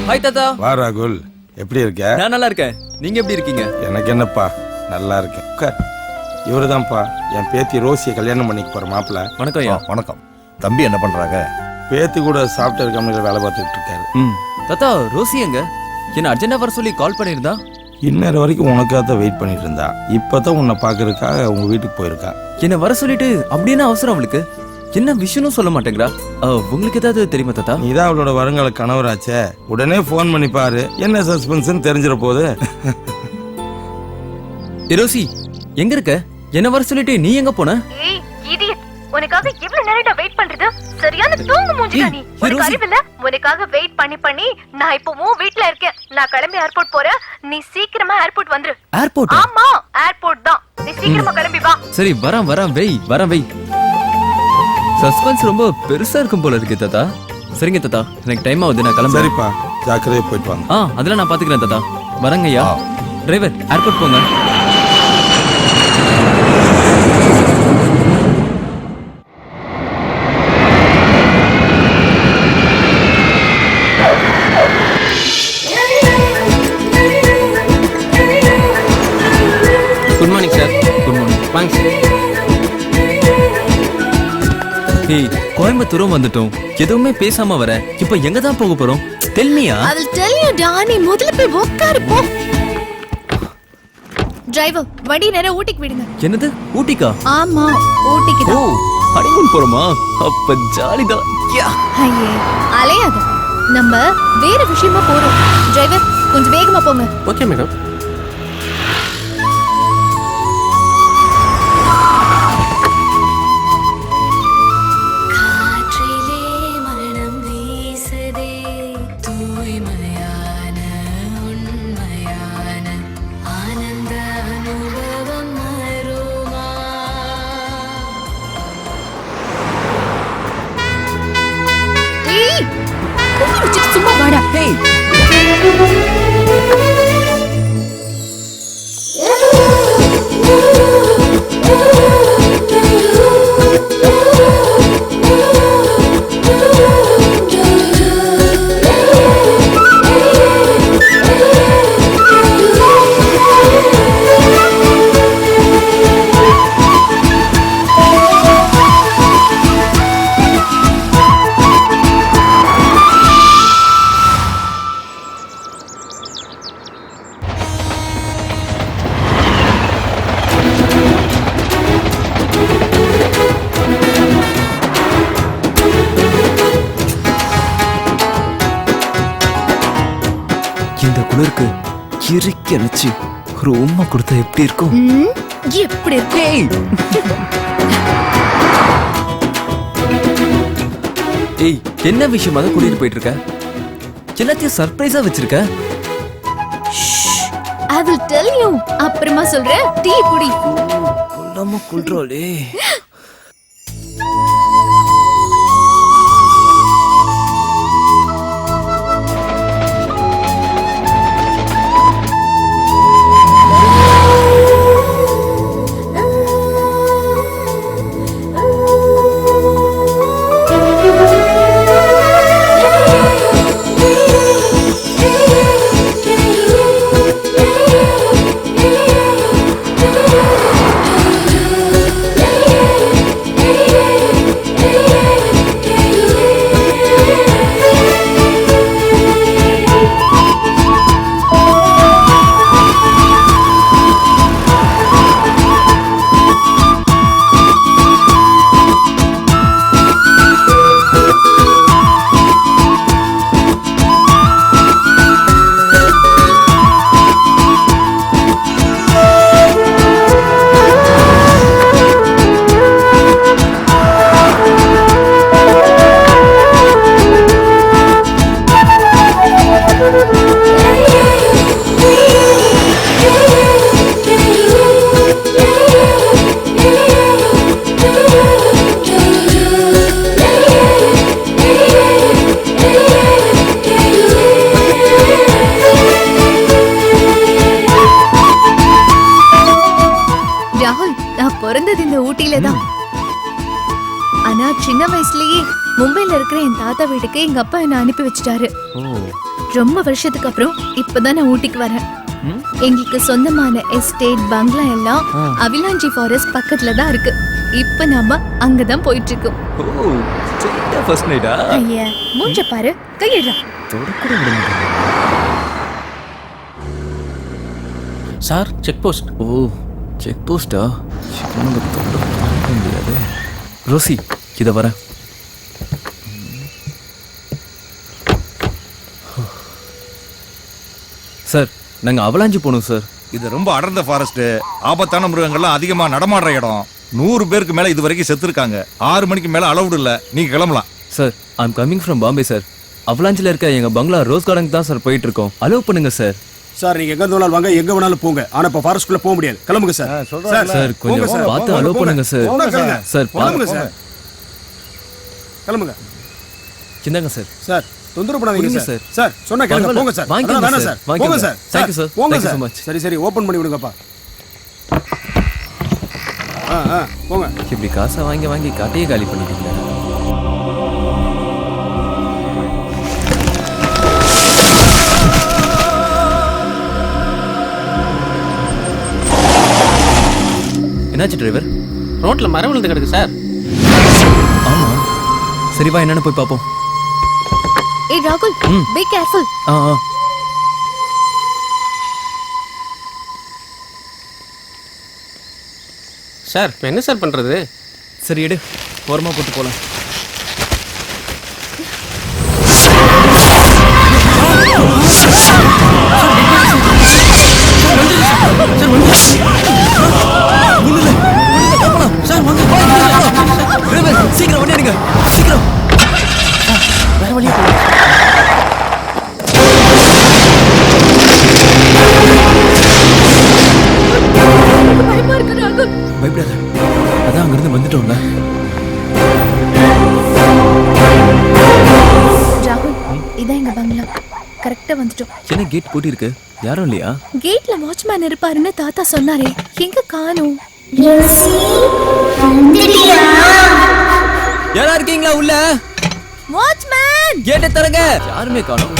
Hi தாத்தா. வா ராகுல், எப்படி இருக்க? நான் நல்லா இருக்கேன். நீங்க எப்படி இருக்கீங்க? எனக்கு என்னப்பா, நல்லா இருக்கேன். இவருதான்ப்பா என் பேத்தி ரோசியை கல்யாணம் பண்ணிக்க போற மாப்பிள்ள. வணக்கம் ஐயா. வணக்கம். தம்பி என்ன பண்றாங்க? பேத்தி கூட சாஃப்ட்வேர் கம்பெனியில் வேலை பார்த்துட்டு இருக்காரு. தாத்தா, ரோசி எங்க? என்ன அர்ஜென்டா வர சொல்லி கால் பண்ணியிருந்தா? இன்னொரு வரைக்கும் உனக்காக தான் வெயிட் பண்ணிட்டு இருந்தா. இப்பதான் உன்னை பாக்குறதுக்காக உங்க வீட்டுக்கு போயிருக்கா. என்ன வர சொல்லிட்டு அப்படின்னு அவசரம் அவளுக்கு? என்ன விஷயம்னு சொல்ல மாட்டேங்கிறா. உங்களுக்கு ஏதாவது தெரியுமா தாத்தா? நீதான் அவளோட வருங்கால கணவராச்சே, உடனே போன் பண்ணி பாரு. என்ன சஸ்பென்ஸ் தெரிஞ்சிட போகுது. ரோசி எங்க இருக்க? என்ன வர சொல்லிட்டு நீ எங்க போன? உனக்காக எவ்வளவு நேரம்டா வெயிட் பண்றது? சரியான தூங்கு மூஞ்சிடா நீ. உனக்கு அறிவில்ல? உனக்காக வெயிட் பண்ணி நான் இப்போ வீட்ல இருக்கேன். நான் கிளம்பி ஏர்போர்ட் போறேன். நீ சீக்கிரமா ஏர்போர்ட் வந்துரு. ஏர்போர்ட்? ஆமா, ஏர்போர்ட் தான். நீ சீக்கிரமா கிளம்பி வா. சரி, வரேன் வெய். சஸ்பென்ஸ் ரொம்ப பெருசா இருக்கும் போல இருக்கு தாத்தா. சரிங்க தாத்தா, எனக்கு டைம் ஆகுது, நான் கிளம்புறேன். சரிப்பா, ஜாக்கிரதையா போயிட்டு வாங்க. அதெல்லாம் நான் பாத்துக்கிறேன் தாத்தா. வரேங்க ஐயா. டிரைவர், ஏர்போர்ட் போங்க. Good morning sir. Good morning. வாங்க சார். கோயம்புத்தூரும் வந்துட்டோம். எதுவுமே பேசாம வர. இப்ப எங்க தான் போக போறோம்? தெல்மியா? I'll tell you Danny. முதல்ல போய் உட்காரு போ. டிரைவர், வண்டி நேரா ஊட்டிக்கு விடுங்க. என்னது? ஊட்டிக்கா? ஆமா, ஊட்டிக்கு தான். ஓ, ஹனிமூன் போறோமா? அப்ப ஜாலிதான். ஐயே, அலையாத. நம்ம வேற விஷயமா போறோம். டிரைவர், கொஞ்சம் வேகமா போங்க. Okay madam. சும்மா வாடா. இந்த குளிருக்கு இறுக்கி அணைச்சு ஒரு உம்மா கொடுத்தா எப்படி இருக்கும்? எப்படி இருக்கு? என்ன விஷயமா தான் கூட்டிட்டு போயிட்டு இருக்க? எல்லாத்தையும் சர்ப்ரைஸா வச்சிருக்க. I will tell you. அப்புறமா சொல்றேன். டீ குடி. கொல்லாம குள்றோலே. ஊட்டியில தான். ஆனா சின்ன வயசுலயே மும்பைல இருக்கிற என் தாத்தா வீட்டுக்கு எங்க அப்பா என்ன அனுப்பி வச்சுட்டாரு. ரொம்ப வருஷத்துக்கு அப்புறம் இப்பதான் நான் ஊட்டிக்கு வரேன். எங்களுக்கு சொந்தமான எஸ்டேட் பங்களா எல்லாம் அவிலாஞ்சி ஃபாரஸ்ட் பக்கத்துல தான் இருக்கு. இப்ப நாம அங்கதான் போயிட்டு இருக்கோம். ஃபர்ஸ்ட் நைட்டா? ஐயா மூஞ்ச பாரு, கையிடா. தொடக்கூட முடியாது சார். Check post. ஓ செக் போஸ்டா? முடியாது. ரோசி இத வர. சார் நாங்க அவலாஞ்சி போகணும் சார். இது ரொம்ப அடர்ந்த ஃபாரஸ்ட், ஆபத்தான மிருகங்கள்லாம் அதிகமா நடமாடுற இடம். 100 பேருக்கு மேல இது வரைக்கும் செத்துருக்காங்க. 6 மணிக்கு மேல அலவுட் இல்ல, நீங்க கிளம்பலாம். Sir I'm coming from Bombay sir. அவலாஞ்சில இருக்க எங்க பங்களா ரோஸ் கார்டன் தான் சார் போயிட்டு இருக்கோம். அலோவ் பண்ணுங்க சார். சார் நீங்க எங்க வேணாலும் வாங்க, எங்க வேணாலும் போங்க. ஆனா இப்ப ஃபாரஸ்ட்குள்ள போக முடியாது. கிளம்புங்க சார். சார் கொஞ்சம் பார்த்து அலோவ் பண்ணுங்க சார். சார் கிளம்புங்க சார். கிளம்புங்க. சின்னங்க சார். சார் தொந்தரவு பண்ணாதீங்க புரியுங்க சார். சார். சார் சொன்னா கேளுங்க. போங்க சார். வாங்கிக்கோங்க வேணாம் சார். சார். போங்க சார். Thank you, sir. போங்க Thank you so sir. much. சரி ஓபன் பண்ணி விடுங்கப்பா. போங்க. இப்படி காசை வாங்கி வாங்கி காட்டையே காலி பண்ணிட்டீங்க. என்னாச்சு டிரைவர்? ரோட்ல மரம் விழுந்து கிடக்கு சார். ஆமா சரி வா என்னன்னு போய் பாப்போம். ஏய் ராகுல், பி கேர்ஃபுல். சார் இப்போ என்ன சார் பண்றது? சரி எடு, ஓரமா போட்டு போலாம். சீக்கிரம் வண்டி எடுங்க, சீக்கிரம். வேற வழியா போங்க. பயமா இருக்கு ராகுல். பயப்படாத, அதான் அங்கிருந்து வந்துட்டோம்ல. ராகுல் இதான் எங்க பங்களா. கரெக்டா வந்துட்டோம். என்ன கேட் பூட்டி இருக்கு? யாரும் இல்லையா? கேட்ல வாட்ச்மேன் இருப்பாருன்னு தாத்தா சொன்னாரே, எங்க காணோம்? யாரா இருக்கீங்களா உள்ள? வாட்ச்மேன் கேட்டை தரங்க. யாருமே காணோம்.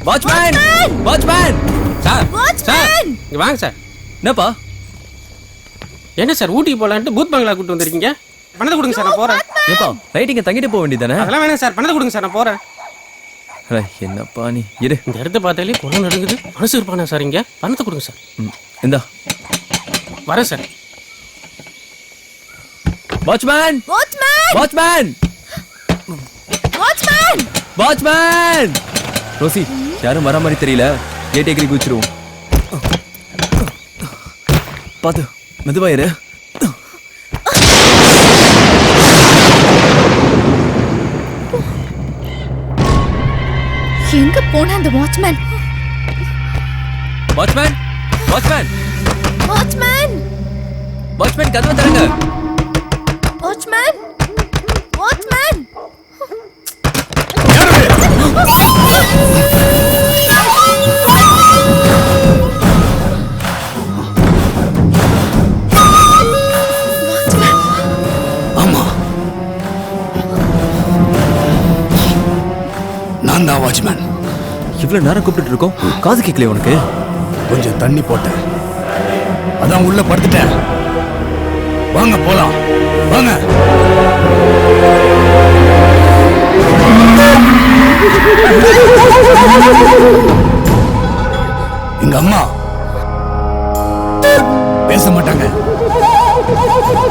Watchman, watchman. Sir sir watchman இங்க வாங்க சார். என்னப்பா? என்ன சார் ஊட்டிக்கு போலான்ட்டு பூத் பங்களா கூட்டு வந்திருக்கீங்க? பணத்தை கொடுங்க சார், நான் போறேன். ஏப்பா ரைட்டிங்க தங்கிட்டு போக வேண்டியதானே? அதெல்லாம் வேணாம் சார், பணத்தை கொடுங்க சார், நான் போறேன். என்னப்பா நீ இரு. இந்த இடத்த பார்த்தாலே குணம் நடுங்குது. மனசு இருப்பானா சார் இங்க? பணத்தை கொடுங்க சார். இந்தா வரேன் sir. Watchman, watchman watchman, watchman watchman. Rosie யாரும் வர மாதிரி தெரியல, கேட்டே கிரி குச்சிருவோம். பாத்து மெதுவா இரு. எங்க போன அந்த watchman? Watchman, watchman, watchman, watchman கதவை திறங்க. Watchman, watchman. ஆமா நான் தான் வாட்ச்மேன். இவ்வளவு நேரம் கூப்பிட்டு இருக்கோம், காது கேட்கலையா உனக்கு? கொஞ்சம் தண்ணி போட்டேன், அதான் உள்ள படுத்துட்டேன். வாங்க போலாம், வாங்க. எங்க அம்மா பேச மாட்டாங்க.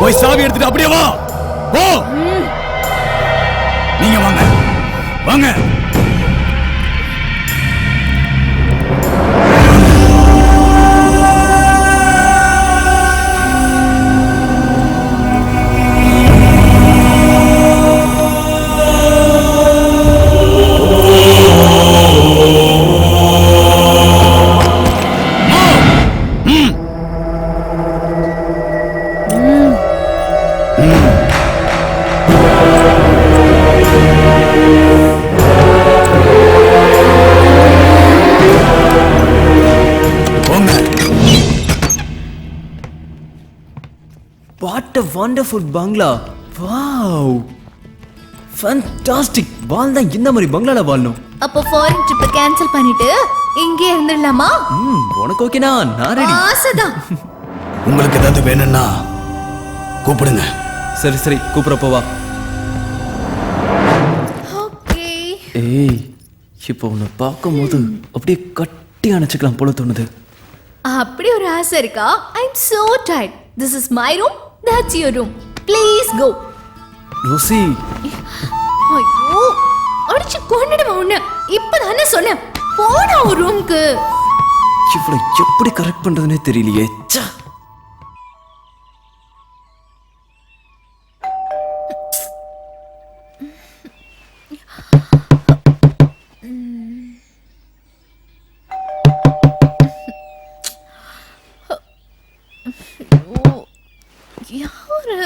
போய் சாவி எடுத்துட்டு அப்படியே வா. போ. நீங்க வாங்க, வாங்க. What a wonderful bungalow. Wow, fantastic. வாழ்ந்தா இந்த மாதிரி பங்களால வாழணும். அப்போ ஃபாரின் ட்ரிப் கேன்சல் பண்ணிட்டு இங்கே இருந்துடலாமா? உனக்கு ஓகேனா? நான் ரெடி. ஆசைதான். உங்களுக்கு ஏதாவது வேணும்னா கூப்பிடுங்க. சரி சரி, கூப்பிடுறப்போ வா. ஓகே. ஏய், இப்போ உன்னை பார்க்கும்போது அப்படியே கட்டி அணைச்சிக்கலாம் போல தோணுது. அப்படி ஒரு ஆசை இருக்கா? I'm so tired. This is my room. That's your room. Please go. Rosie, ஐயோ, அடிச்சு கொன்னுடுவேன் உன்னை. இப்பதானே சொன்னேன், போடா ஒரு ரூம்க்கு. இவ்வளவு எப்படி கரெக்ட் பண்றதுனே தெரியலையே. ச்சே. யாரு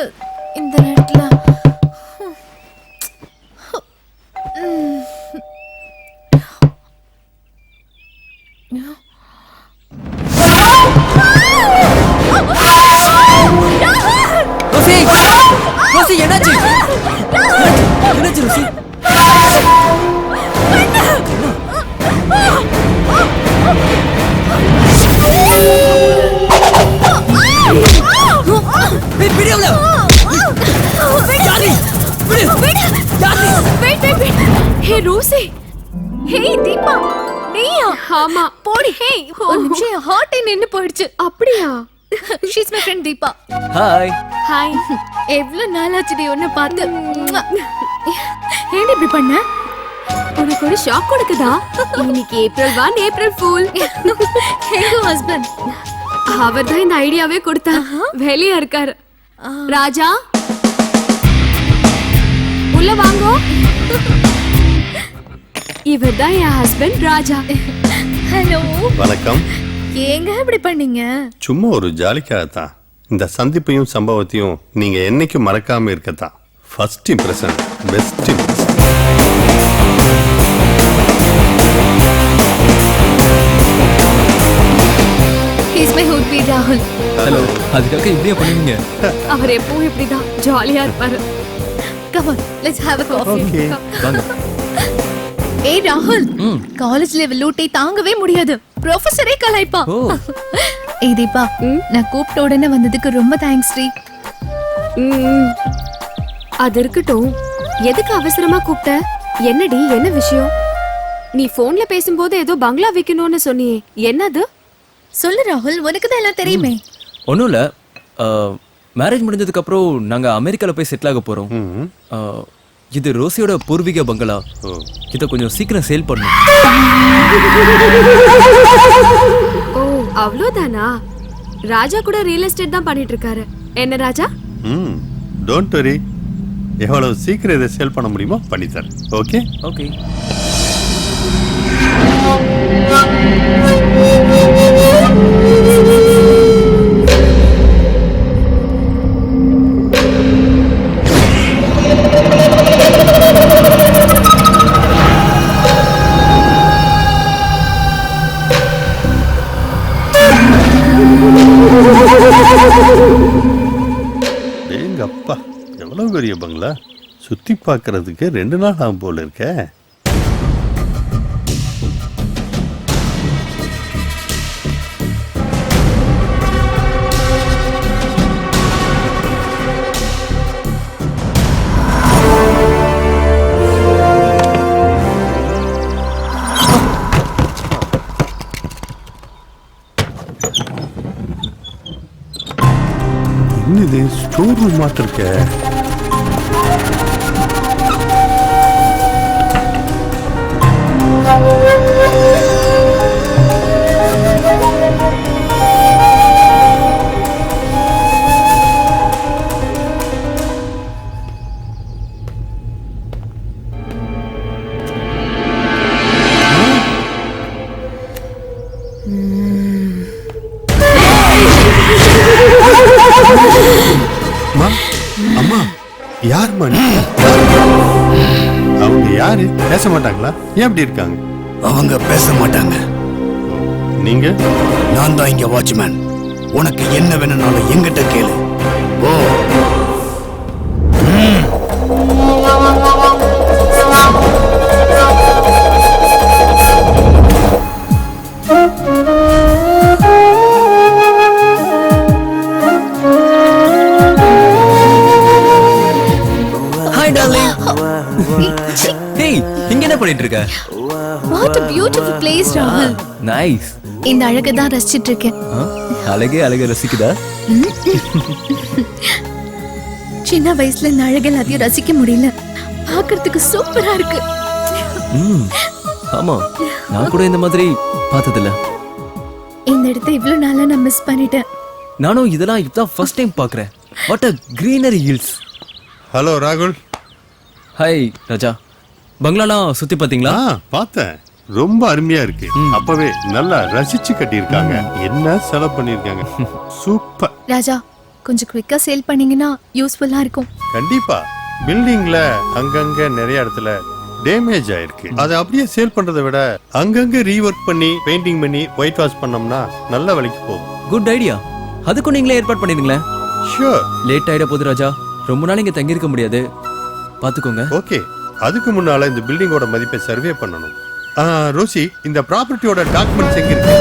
இந்த நேரத்துல? ரோசி, ரோசி, என்னாச்சு? என்னாச்சு ரோசி? ஏய், விடு அவளை. ஹே ரோசி, ஹே தீபா, நீயா? ஆமா, போடி. ஹே, ஒரு நிமிஷம் ஹார்ட் நின்னு போயிடுச்சு. அப்படியா? She's my friend Deepa. Hi. Hi. எவ்வளவு நாளாச்சுடி உன்னை பார்த்து. ஏன் இப்படி பண்ண? உனக்கு ஒரு ஷாக் கொடுக்குதா? இன்னைக்கு ஏப்ரல் 1 ஏப்ரல் ஃபூல். எங்க ஹஸ்பண்ட்? அவர் தான் இந்த ஐடியாவே கொடுத்தா. வெளியா இருக்காரு. ராஜா, உள்ள வாங்கோ. இவர் தான் என் ஹஸ்பண்ட் ராஜா. ஹலோ. வணக்கம். ஏங்க இப்படி பண்ணீங்க? சும்மா ஒரு ஜாலிக்காகத்தான். இந்த சந்திப்பையும் சம்பவத்தையும் நீங்க என்னைக்கும் மறக்காம இருக்கத்தான். First impression best impression. He's my hoodie ராகுல். ஹலோ. அதுக்காக இப்படியே பண்ணுவீங்க? அவர் எப்பவும் இப்படிதான் ஜாலியா இருப்பாரு. Come on, let's have a coffee. Okay. வாங்க. ஏய் ராகுல், காலேஜ் லெவல் லூட்டை தாங்கவே முடியாது. ப்ரொஃபசரே கலாய்ப்பா. ஓ. ஏய் தீபா, நான் கூப்பிட்ட உடனே வந்ததுக்கு ரொம்ப தேங்க்ஸ் டி. அது இருக்கட்டும். எதுக்கு அவசரமா கூப்பிட்ட? என்னடி, என்ன விஷயம்? நீ போன்ல பேசும்போது ஏதோ பங்களா விக்கணும்னு சொன்னியே, என்னது? சொல்லு ராகுல், உனக்கு தான் எல்லாம் தெரியுமே. ஒன்றும் இல்லை, மேரேஜ் முடிஞ்சதுக்கு அப்புறம் நாங்கள் அமெரிக்காவில் போய் செட்டில் ஆக போகிறோம். இது ரோசியோட பூர்வீக பங்களா. இதை கொஞ்சம் சீக்கிரம் சேல் பண்ணணும். ஓ, அவ்வளோதானா? ராஜா கூட ரியல் எஸ்டேட் தான் பண்ணிட்டு இருக்காரு. என்ன ராஜா? Don't worry. எவ்வளவு சீக்கிரம் இதை சேல் பண்ண முடியுமோ பண்ணித்தரேன். Okay okay. எங்க அப்பா, எவ்வளவு பெரிய பங்களா. சுத்தி பார்க்கறதுக்கு 2 நாள் ஆகும் போல இருக்க. இது ஸ்டோர் ரூம் மாட்ட இருக்க. அம்மா, யார் மணி? அவங்க யாரு? பேச மாட்டாங்களா? ஏன் அப்படி இருக்காங்க? அவங்க பேச மாட்டாங்க. நீங்க? நான் தான் இங்க வாட்ச்மேன். உனக்கு என்ன வேணும்னாலும் எங்கிட்ட கேளு. ஓ. Hi darling. ஹேய், இங்க என்ன பண்ணிட்டு இருக்க? What a beautiful place, ராகுல். நைஸ். இந்த அழகை தான் ரசிச்சிட்டு இருக்கேன். அழகே ரசிக்குதா? சின்ன வயசுல இந்த அழகு எல்லாத்தையும் ரசிக்க முடியல. பார்க்கிறதுக்கு சூப்பரா இருக்கு. ஆமா, நான் கூட இந்த மாதிரி பார்த்ததில்ல. இந்த இடத்தை இவ்வளவு நாளா நான் மிஸ் பண்ணிட்டேன். நானும் இதெல்லாம் இப்பதான் ஃபர்ஸ்ட் டைம் பார்க்கறேன். What a greenery hills. Hello ராகுல். ஹாய் ராஜா. பங்களாலாம் சுத்தி பாத்தீங்களா? பார்த்தேன். ரொம்ப அருமையா இருக்கு. அப்பவே நல்லா ரசிச்சு கட்டியிருக்காங்க. என்ன செலவு பண்ணிருக்காங்க. சூப்பர். ராஜா, கொஞ்சம் குவிக்கா சேல் பண்ணீங்கன்னா யூஸ்ஃபுல்லா இருக்கும். கண்டிப்பா. பில்டிங்ல அங்கங்க நிறைய இடத்துல டேமேஜ் ஆயிருக்கு. அதை அப்படியே சேல் பண்றதை விட அங்கங்க ரீவொர்க் பண்ணி பெயிண்டிங் பண்ணி ஒயிட் வாஷ் பண்ணோம்னா நல்ல விலைக்கு போகும். Good idea. அதுக்கும் நீங்களே ஏற்பாடு பண்ணிடுங்களேன். ஷூர். லேட் ஆயிட போகுது ராஜா. ரொம்ப நாள் இங்க தங்கி இருக்க முடியாது. பாத்துக்கோங்க. ஓகே. அதுக்கு முன்னால இந்த பில்டிங்கோட மதிப்பை சர்வே பண்ணணும். ரோசி, இந்த ப்ராப்பர்ட்டியோட டாக்குமெண்ட்ஸ் எங்க இருக்கு?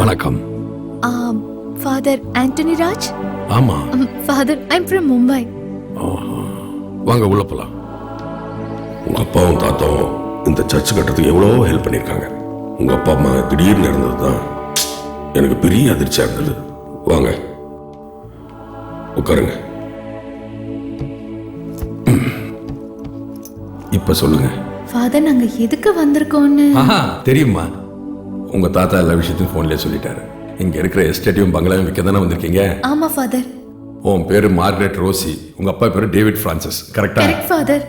வணக்கம். Father Antony Raj. ஆமா. Father, I am from Mumbai. வாங்க உள்ள போலாம். உங்க அப்பாவும் தாத்தாவும் இந்த சர்ச் கட்டுறதுக்கு எவ்வளவோ ஹெல்ப் பண்ணிருக்காங்க. உங்க அப்பா அம்மா திடீர்னு இருந்ததுதான் எனக்கு பெரிய அதிர்ச்சியா இருந்தது. வாங்க உட்காருங்க. இப்ப சொல்லுங்க. ஃபாதர், நாங்க எதுக்கு வந்திருக்கோம்னு தெரியுமா? உங்க தாத்தா எல்லா விஷயத்தையும் போன்லயே சொல்லிட்டாரு. இங்க இருக்கிற எஸ்டேட்டையும் பங்களாவையும் விற்க தானே வந்திருக்கீங்க? ஆமா ஃபாதர். உன் பேரு மார்கரெட் ரோசி, உங்க அப்பா பேரு டேவிட் பிரான்சிஸ். கரெக்டா? Correct father.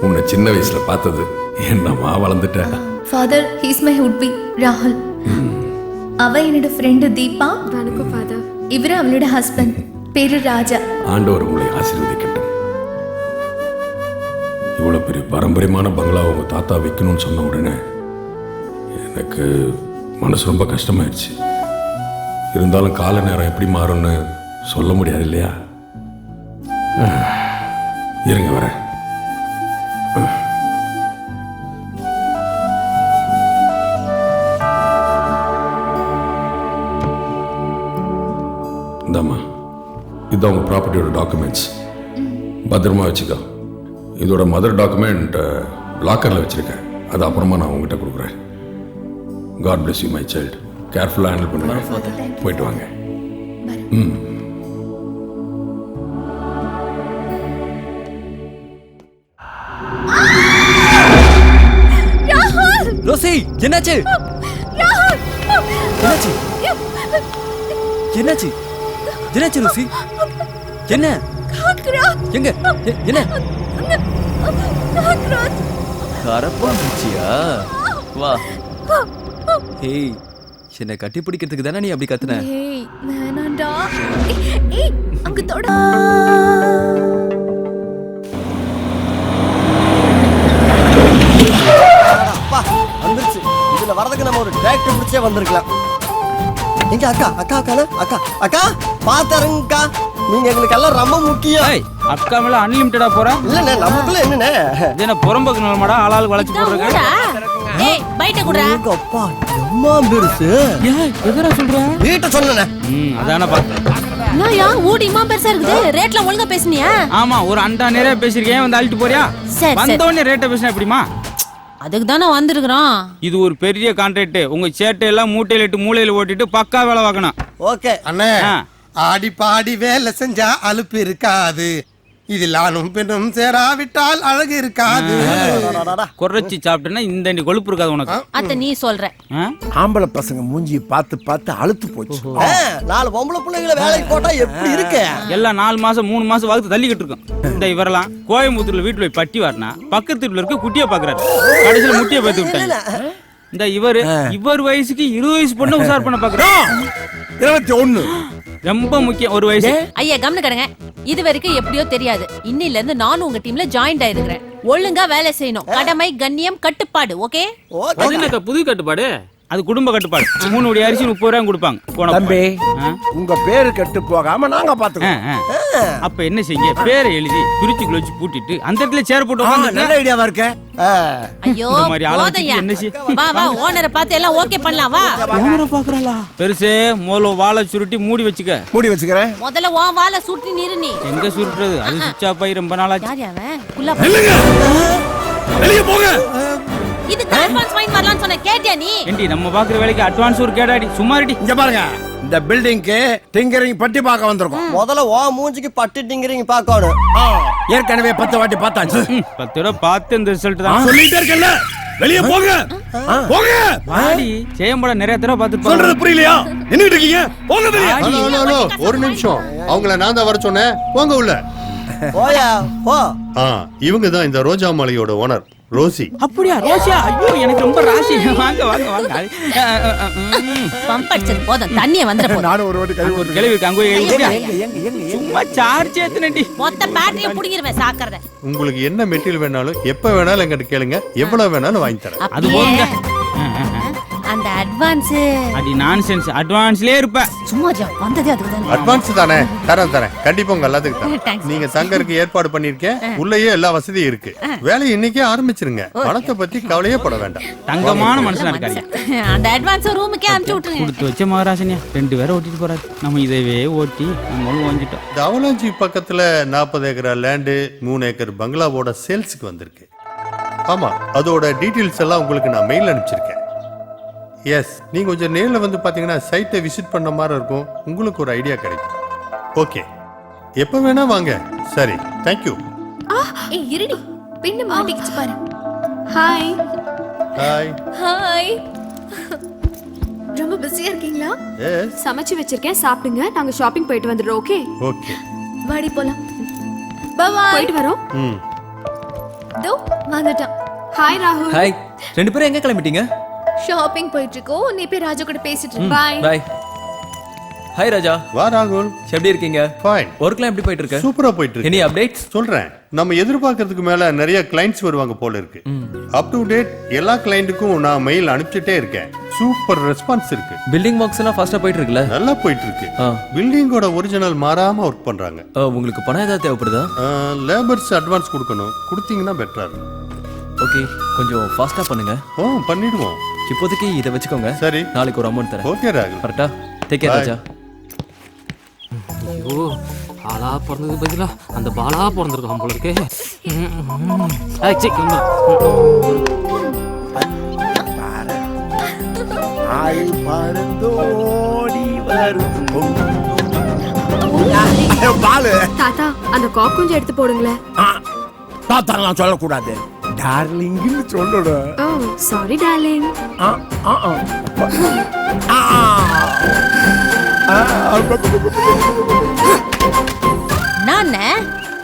உன்னை சின்ன வயசுல பார்த்தது என்னமா வளர்ந்துட்ட. ஃபாதர், ஹி இஸ் மை ஹுட்பி ராகுல். அவ என்னோட ஃப்ரெண்டு தீபா. வணக்கம் ஃபாதர். இவரு அவளோட ஹஸ்பண்ட், பேரு ராஜா. ஆண்டவர் உங்களை ஆசீர்வதிக்கட்டும். இவ்வளவு பெரிய பாரம்பரியமான பங்களா உங்க தாத்தா விற்கணும்னு சொன்ன உடனே எனக்கு மனசு ரொம்ப கஷ்டமாயிடுச்சு. இருந்தாலும் கால நேரம் எப்படி மாறும்னு சொல்ல முடியாது இல்லையா? இருங்க வரேன். இந்தாம்மா, இதுதான் உங்க ப்ராப்பர்ட்டியோட டாக்குமெண்ட்ஸ். பத்திரமா வச்சுக்கோ. இதோட மதர் டாக்குமெண்ட் லாக்கர்ல வச்சிருக்கேன். அது அப்புறமா நான் உங்ககிட்ட கொடுக்குறேன். God bless you my child. கேர்ஃபுல்லா ஹேண்டில் பண்ணுங்க. போயிட்டு வாங்க. ரோசி, என்னாச்சு? என்னாச்சு? என்னாச்சு? என்னாச்சு ரோசி? என்ன? எங்க? என்ன? கரப்பாம்பூச்சியா? வா. ஏய், என்ன கட்டி பிடிக்கிறதுக்கு தானே நீ அப்படி கத்துன? ஏய், வேணாம்டா. ஏய், அங்க தொட. வந்துருச்சு. இதுல வரதுக்கு நம்ம ஒரு டிராக்டர் பிடிச்சே வந்திருக்கலாம். எங்க அக்கா அக்கா அக்கா அக்கா அக்கா பாத்தாருங்கக்கா. நீங்க எங்களுக்கு எல்லாம் ரொம்ப முக்கியம். அக்கா மேல அன்லிமிட்டடா போற? இல்லண்ணே, நமக்குள்ள என்னண்ணே இது என்ன புறம்போக்கு நிலமாடா? ஆளாளுக்கு வளைச்சு போடுறீங்க. ஏய், பைட்ட குடுறா. எங்க அப்பா எம்மா பெருசு. ஏய், எதடா சொல்ற? வீட்டை சொன்னேனே. அதானே பார்த்தேன். நாயா ஊடி இம்மா பெருசா இருக்குது. ரேட்ல ஒழுங்கா பேசுனியா? ஆமா, ஒரு அண்டா நிறைய பேசிருக்கேன். வந்து அழிட்டு போறியா? சரி, வந்த உடனே ரேட்டை பேசினா எப்படிமா? அதுக்கு தானே வந்திருக்கிறோம். இது ஒரு பெரிய கான்ட்ராக்ட். உங்க சேட்டை எல்லாம் மூட்டையில இட்டு மூளையில ஓட்டிட்டு பக்கா வேலை பார்க்கணும். ஓகே அண்ணே. ஆடி பாடி வேலை செஞ்சா அலுப்பு இருக்காது. இதில் ஆணும் பெண்ணும் சேராவிட்டால் அழகு இருக்காது. குறைச்சி சாப்பிட்டேன்னா இந்த கொழுப்பு இருக்காது உனக்கு. அத்த நீ சொல்ற. ஆம்பளை பசங்க மூஞ்சி பார்த்து பார்த்து அழுத்து போச்சு. 4 பொம்பளை பிள்ளைகளை வேலைக்கு போட்டா எப்படி இருக்கு? எல்லாம் 4 மாசம் 3 மாசம் வகுத்து தள்ளிக்கிட்டு இருக்கும். இந்த இவரெல்லாம் கோயம்புத்தூர்ல வீட்டுல போய் பட்டி வரனா பக்கத்து வீட்டுல இருக்க குட்டியை பாக்குறாரு. கடைசியில முட்டியை பார்த்து விட்டாங்க. இந்த இவர் வயசுக்கு 20 வயசு பொண்ணு உசார் பண்ண பாக்குறோம். 21 ரொம்ப முக்கியம். ஒரு வயசு. ஐயா கம்னு கடங்க. இது வரைக்கும் எப்படியோ தெரியாது. இன்னில இருந்து நானும் உங்க டீம்ல ஜாயின் ஆயிருக்கிறேன். ஒழுங்கா வேலை செய்யணும். கடமை, கண்ணியம், கட்டுப்பாடு. ஓகே? அது என்னக்கா புது கட்டுப்பாடு? அது குடும்ப கட்டுப்பாடு. 3 கோடி அரிசி 30 ரூபாய் கொடுப்பாங்க. போன தம்பி உங்க பேரு கெட்டு போகாம நாங்க பாத்துக்கோம். அப்ப என்ன செய்ய? பேரை எழுதி பிரிச்சுக்குள்ள வச்சு பூட்டிட்டு அந்த இடத்துல சேர் போட்டு உட்கார்ந்து நல்ல ஐடியாவா இருக்க. ஐயோ இந்த மாதிரி ஆளை வச்சுட்டு போதையா. என்ன செய்ய? வா வா ஓனரை பார்த்து எல்லாம் ஓகே பண்ணலாம் வா. ஓனரை பாக்குறாளா? பெருசே முதல்ல வாழை சுருட்டி மூடி வச்சுக்க. மூடி வச்சுக்கிறேன். முதல்ல உன் வாளை சுருட்டி நிறு நீ. எங்க சுருட்டுறது? அது சுவிட்ச் ஆஃப் ஆகி ரொம்ப நாளாச்சு. யார் அவன்? குல்லா வெளியே போங்க. இது அட்வான்ஸ் ஃபைன் வரலாம்னு சொன்ன கேட்டியா நீ? ஏண்டி நம்ம பாக்குற வேலைக்கு அட்வான்ஸ் ஒரு கேடாடி சும்மாடி. இங்க பாருங்க, இந்த பில்டிங்க்கு டிங்கரிங் பட்டி பார்க்க வந்திருக்கோம். முதல்ல ஓ மூஞ்சிக்கு பட்டு டிங்கரிங் பார்க்கணும். ஏற்கனவே 10 வாட்டி பார்த்தாச்சு. 10 தடவை பார்த்து இந்த ரிசல்ட் தான். சொல்லிட்டே இருக்கல. வெளியே போங்க. போங்க. வாடி சேம்பட நிறைய தடவை பார்த்து சொல்றது புரியலையா? நின்னுட்டு இருக்கீங்க. போங்க வெளியே. ஹலோ ஹலோ ஹலோ ஒரு நிமிஷம். அவங்கள நான் தான் வர சொன்னேன். போங்க உள்ள. ஓயா போ. இவங்க தான் இந்த ரோஜா மாலையோட ஓனர் ரோசி. அப்படியா? ரோசியா? ஐயோ எனக்கு ரொம்ப ராசி. வாங்க வாங்க வாங்க. பம்ப் அடிச்சது போதும். தண்ணிய வந்துற போதும். நானும் ஒரு வாட்டி கை ஒரு கிளவி இருக்கு அங்க போய் சும்மா சார்ஜ் ஏத்துனடி. மொத்த பேட்டரிய புடிங்கிருவேன் சாக்கறத. உங்களுக்கு என்ன மெட்டீரியல் வேணாலும் எப்ப வேணாலும் எங்கிட்ட கேளுங்க. எவ்வளவு வேணாலும் வாங்கி தரேன். அது போங்க. அந்த அட்வான்ஸ் அடி நான்சென்ஸ். அட்வான்ஸ்லயே இருப்ப. சும்மா ஜா வந்ததே அதுக்கு தான். அட்வான்ஸ் தானே? தரேன் கண்டிப்பா உங்க எல்லாத்துக்கும் தரேன். Thanks. நீங்க தங்கருக்கு ஏற்பாடு பண்ணிருக்கேன். உள்ளேயே எல்லா வசதியும் இருக்கு. வேலையை இன்னைக்கே ஆரம்பிச்சிருங்க. பணத்தை பத்தி கவலையே பட வேண்டாம். தங்கமான மனுஷனா இருக்காரு. அந்த அட்வான்ஸ் ரூமுக்கே அனுப்பிச்சு விட்டுருங்க. கொடுத்து வச்ச மகாராசனியா 2 பேரை ஓட்டிட்டு போறாரு. நம்ம இதவே ஓட்டி நம்மளும் வாங்கிட்டோம். இந்த அவலாஞ்சி பக்கத்துல 40 ஏக்கர் லேண்டு 3 ஏக்கர் பங்களாவோட சேல்ஸுக்கு வந்திருக்கு. ஆமா, அதோட டீட்டெயில்ஸ் எல்லாம் உங்களுக்கு நான் மெயில் அனுப்பிச்சிருக்கேன். எஸ், நீங்க கொஞ்சம் நேர்ல வந்து பாத்தீங்கன்னா சைட்டை விசிட் பண்ண மாதிரி இருக்கும். உங்களுக்கு ஒரு ஐடியா கிடைக்கும். ஓகே, எப்ப வேணா வாங்க. சரி, தேங்க்யூ. ஏய் இருடி, பின்ன மாட்டிக்கிச்சு பாரு. ஹாய். ஹாய். ஹாய். ரொம்ப பிஸியா இருக்கீங்களா? எஸ். சமைச்சு வச்சிருக்கேன், சாப்பிடுங்க. நாங்க ஷாப்பிங் போயிட்டு வந்துடுறோம். ஓகே? ஓகே. வாடி போலாம். Bye bye. போயிட்டு வரோம். தோ வந்துட்டான். ஹாய் ராகுல். ஹாய். 2 பேரும் எங்க கிளம்பிட்டீங்க? ஷாப்பிங் போயிட்டு இருக்கோம். நீ போய் ராஜா கூட பேசிட்டு இரு. பை. பை. ஹாய் ராஜா. வா ராகுல். எப்படி இருக்கீங்க? ஃபைன். ஒர்க்லாம் எப்படி போயிட்டு இருக்கு? சூப்பரா போயிட்டு இருக்கு. Any updates? சொல்றேன். நம்ம எதிர்பார்க்கறதுக்கு மேல நிறைய கிளைண்ட்ஸ் வருவாங்க போல இருக்கு. அப் டு டேட் எல்லா கிளைண்ட்டுக்கும் நான் மெயில் அனுப்பிச்சிட்டே இருக்கேன். சூப்பர் ரெஸ்பான்ஸ் இருக்கு. பில்டிங் ஒர்க்ஸ் எல்லாம் ஃபாஸ்டா போயிட்டு இருக்குல்ல? நல்லா போயிட்டு இருக்கு. பில்டிங்கோட ஒரிஜினல் மாறாம ஒர்க் பண்றாங்க. உங்களுக்கு பணம் ஏதாவது தேவைப்படுதா? லேபர்ஸ் அட்வான்ஸ் கொடுக்கணும். கொடுத்தீங்கன்னா பெட்டரா இருக்கும். ஓகே, கொஞ்சம் ஃபாஸ்டா பண்ணுங்க. பண்ணிடுவோம். இப்போதைக்கு இதை வச்சுக்கோங்க. சரி, நாளைக்கு ஒரு அமௌண்ட் தரேன். ஓகே ராகுல். கரெக்டா? டேக் கேர் ராஜா. ஐயோ, ஆளா பிறந்தது பதிலா அந்த பாலா பிறந்திருக்கான் போல இருக்கே. தாத்தா, அந்த காக் கொஞ்சம் எடுத்து போடுங்களேன். தாத்தாலாம் சொல்லக்கூடாது, டார்லிங்னு சொல்லணும். ஓ சாரி டார்லிங். நான்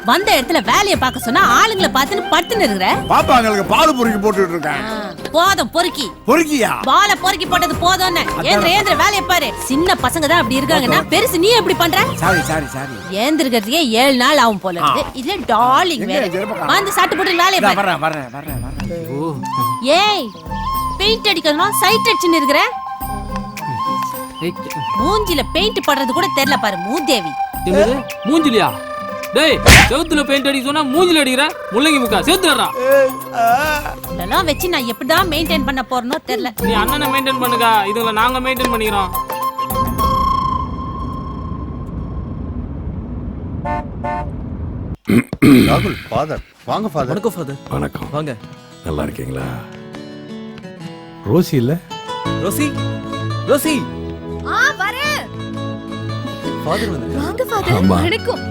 வந்த இடத்துல வேலையை பார்க்க சொன்னா ஆளுங்களை பார்த்துன்னு படுத்துன்னு இருக்கிற. பாப்பாங்களுக்கு பால் பொறுக்கி போட்டுட்டு இருக்கேன். போதும் பொறுக்கி. பொறுக்கியா? பால பொறுக்கி போட்டது போதும்னு. ஏந்திர வேலையை பாரு. சின்ன பசங்க தான் அப்படி இருக்காங்கன்னா பெருசு நீ எப்படி பண்ற? சாரி. ஏந்திரக்கிறதுக்கே 7 நாள் ஆகும் போல இருக்கு. இதுல டார்லிங் வேற. வந்து சாட்டு போட்டு வேலையை பாரு. வரேன். ஏய், பெயிண்ட் அடிக்கணும் சைட் அடிச்சுன்னு இருக்கிற. மூஞ்சில பெயிண்ட் படுறது கூட தெரியல பாரு மூதேவி. மூஞ்சிலியா? டேய், செவுத்துல பெயிண்ட் அடி சொன்னா மூஞ்சில அடிக்கிற. முள்ளங்கி முக்கா செவுத்துறா. இதெல்லாம் வச்சு நான் எப்படிதான் மெயின்டைன் பண்ண போறனோ தெரியல. நீ அண்ணனை மெயின்டைன் பண்ணுங்க, இதுல நாங்க மெயின்டைன் பண்ணிக்கிறோம். ராகுல், ஃபாதர். வாங்க ஃபாதர். வணக்கம் ஃபாதர். வணக்கம். வாங்க. நல்லா இருக்கீங்களா? ரோசி இல்ல? ரோசி. வரேன். ஃபாதர் வந்து. வாங்க ஃபாதர். ஆமா. வணக்கம்.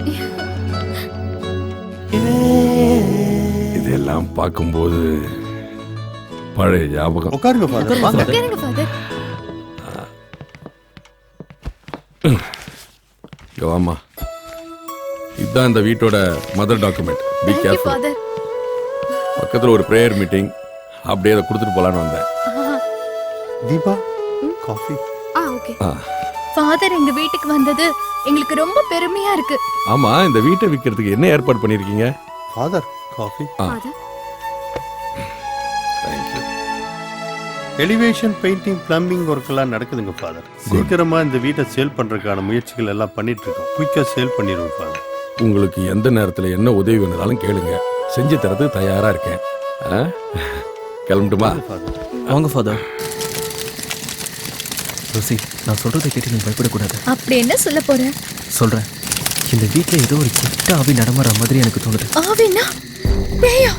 இதெல்லாம் பார்க்கும்போது பழைய ஞாபகம். உட்காருங்க ஃபாதர். உட்காருங்க ஃபாதர். இங்க வாம்மா. இதுதான் இந்த வீட்டோட mother document. Be Thank you careful. Father. பக்கத்துல ஒரு பிரேயர் மீட்டிங், அப்படியே அதை கொடுத்துட்டு போலான்னு வந்தேன். தீபா, காஃபி. ஓகே. ஃபாதர் எங்க வீட்டுக்கு வந்தது எங்களுக்கு ரொம்ப பெருமையா இருக்கு. ஆமா, இந்த வீட்டை விற்கிறதுக்கு என்ன ஏற்பாடு பண்ணிருக்கீங்க? Father coffee. Father elevation painting plumbing work எல்லாம் நடக்குதுங்க ஃபாதர். சீக்கிரமா இந்த வீட்டை சேல் பண்றதுக்கான முயற்சிகள் எல்லாம் பண்ணிட்டு இருக்கோம். குயிக்கா சேல் பண்ணிடுவோம் ஃபாதர். உங்களுக்கு எந்த நேரத்துல என்ன உதவி வேணும்னாலும் கேளுங்க, செஞ்சு தரதுக்கு தயாரா இருக்கேன். கிளம்பட்டுமா? வாங்க ஃபாதர். ரோசி, நான் சொல்றதை கேட்டு நீ பயப்படக்கூடாது. அப்படி என்ன சொல்ல போற? சொல்றேன். இந்த வீட்ல ஏதோ ஒரு கெட்ட ஆவி நடமாற மாதிரி எனக்கு தோணுது. ஆவினா? பேயா?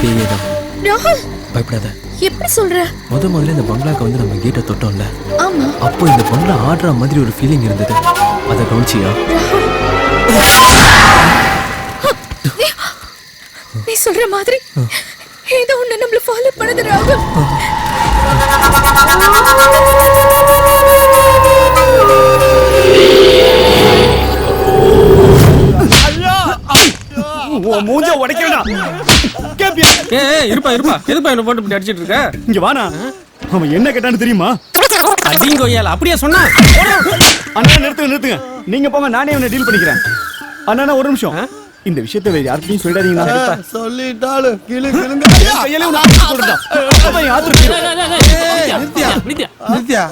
பேயேதான். ராகுல், பயப்படாத. எப்படி சொல்ற? முதல்ல இந்த பங்களாக்கு வந்து நம்ம கேட்டை தொட்டோம்ல, ஆமா. அப்போ இந்த பங்களா ஆடுற மாதிரி ஒரு ஃபீலிங் இருந்தது. அதை கவனிச்சியா? நீ சொல்ற மாதிரி ஏதோ ஒண்ணு நம்மள ஃபாலோ பண்ணுது ராகுல். மூஞ்ச உடைக்கடா. இருப்பா எதுப்பா என்ன போட்டு இப்படி அடிச்சிட்டு இருக்க? இங்க வானா. அவன் என்ன கேட்டான்னு தெரியுமா? அடிங்கோயால அப்படியே சொன்னா. அண்ணா நிறுத்துங்க. நீங்க போங்க, நானே அவனை டீல் பண்ணிக்கிறேன். அண்ணா ஒரு நிமிஷம். இந்த விஷயத்தை வேற யார்கிட்டயும் சொல்லிடாதீங்க. சொல்லிட்டாலும் கிளு கிளுங்க கையில உனக்கு சொல்றடா. அப்ப யாத்ரு நித்யா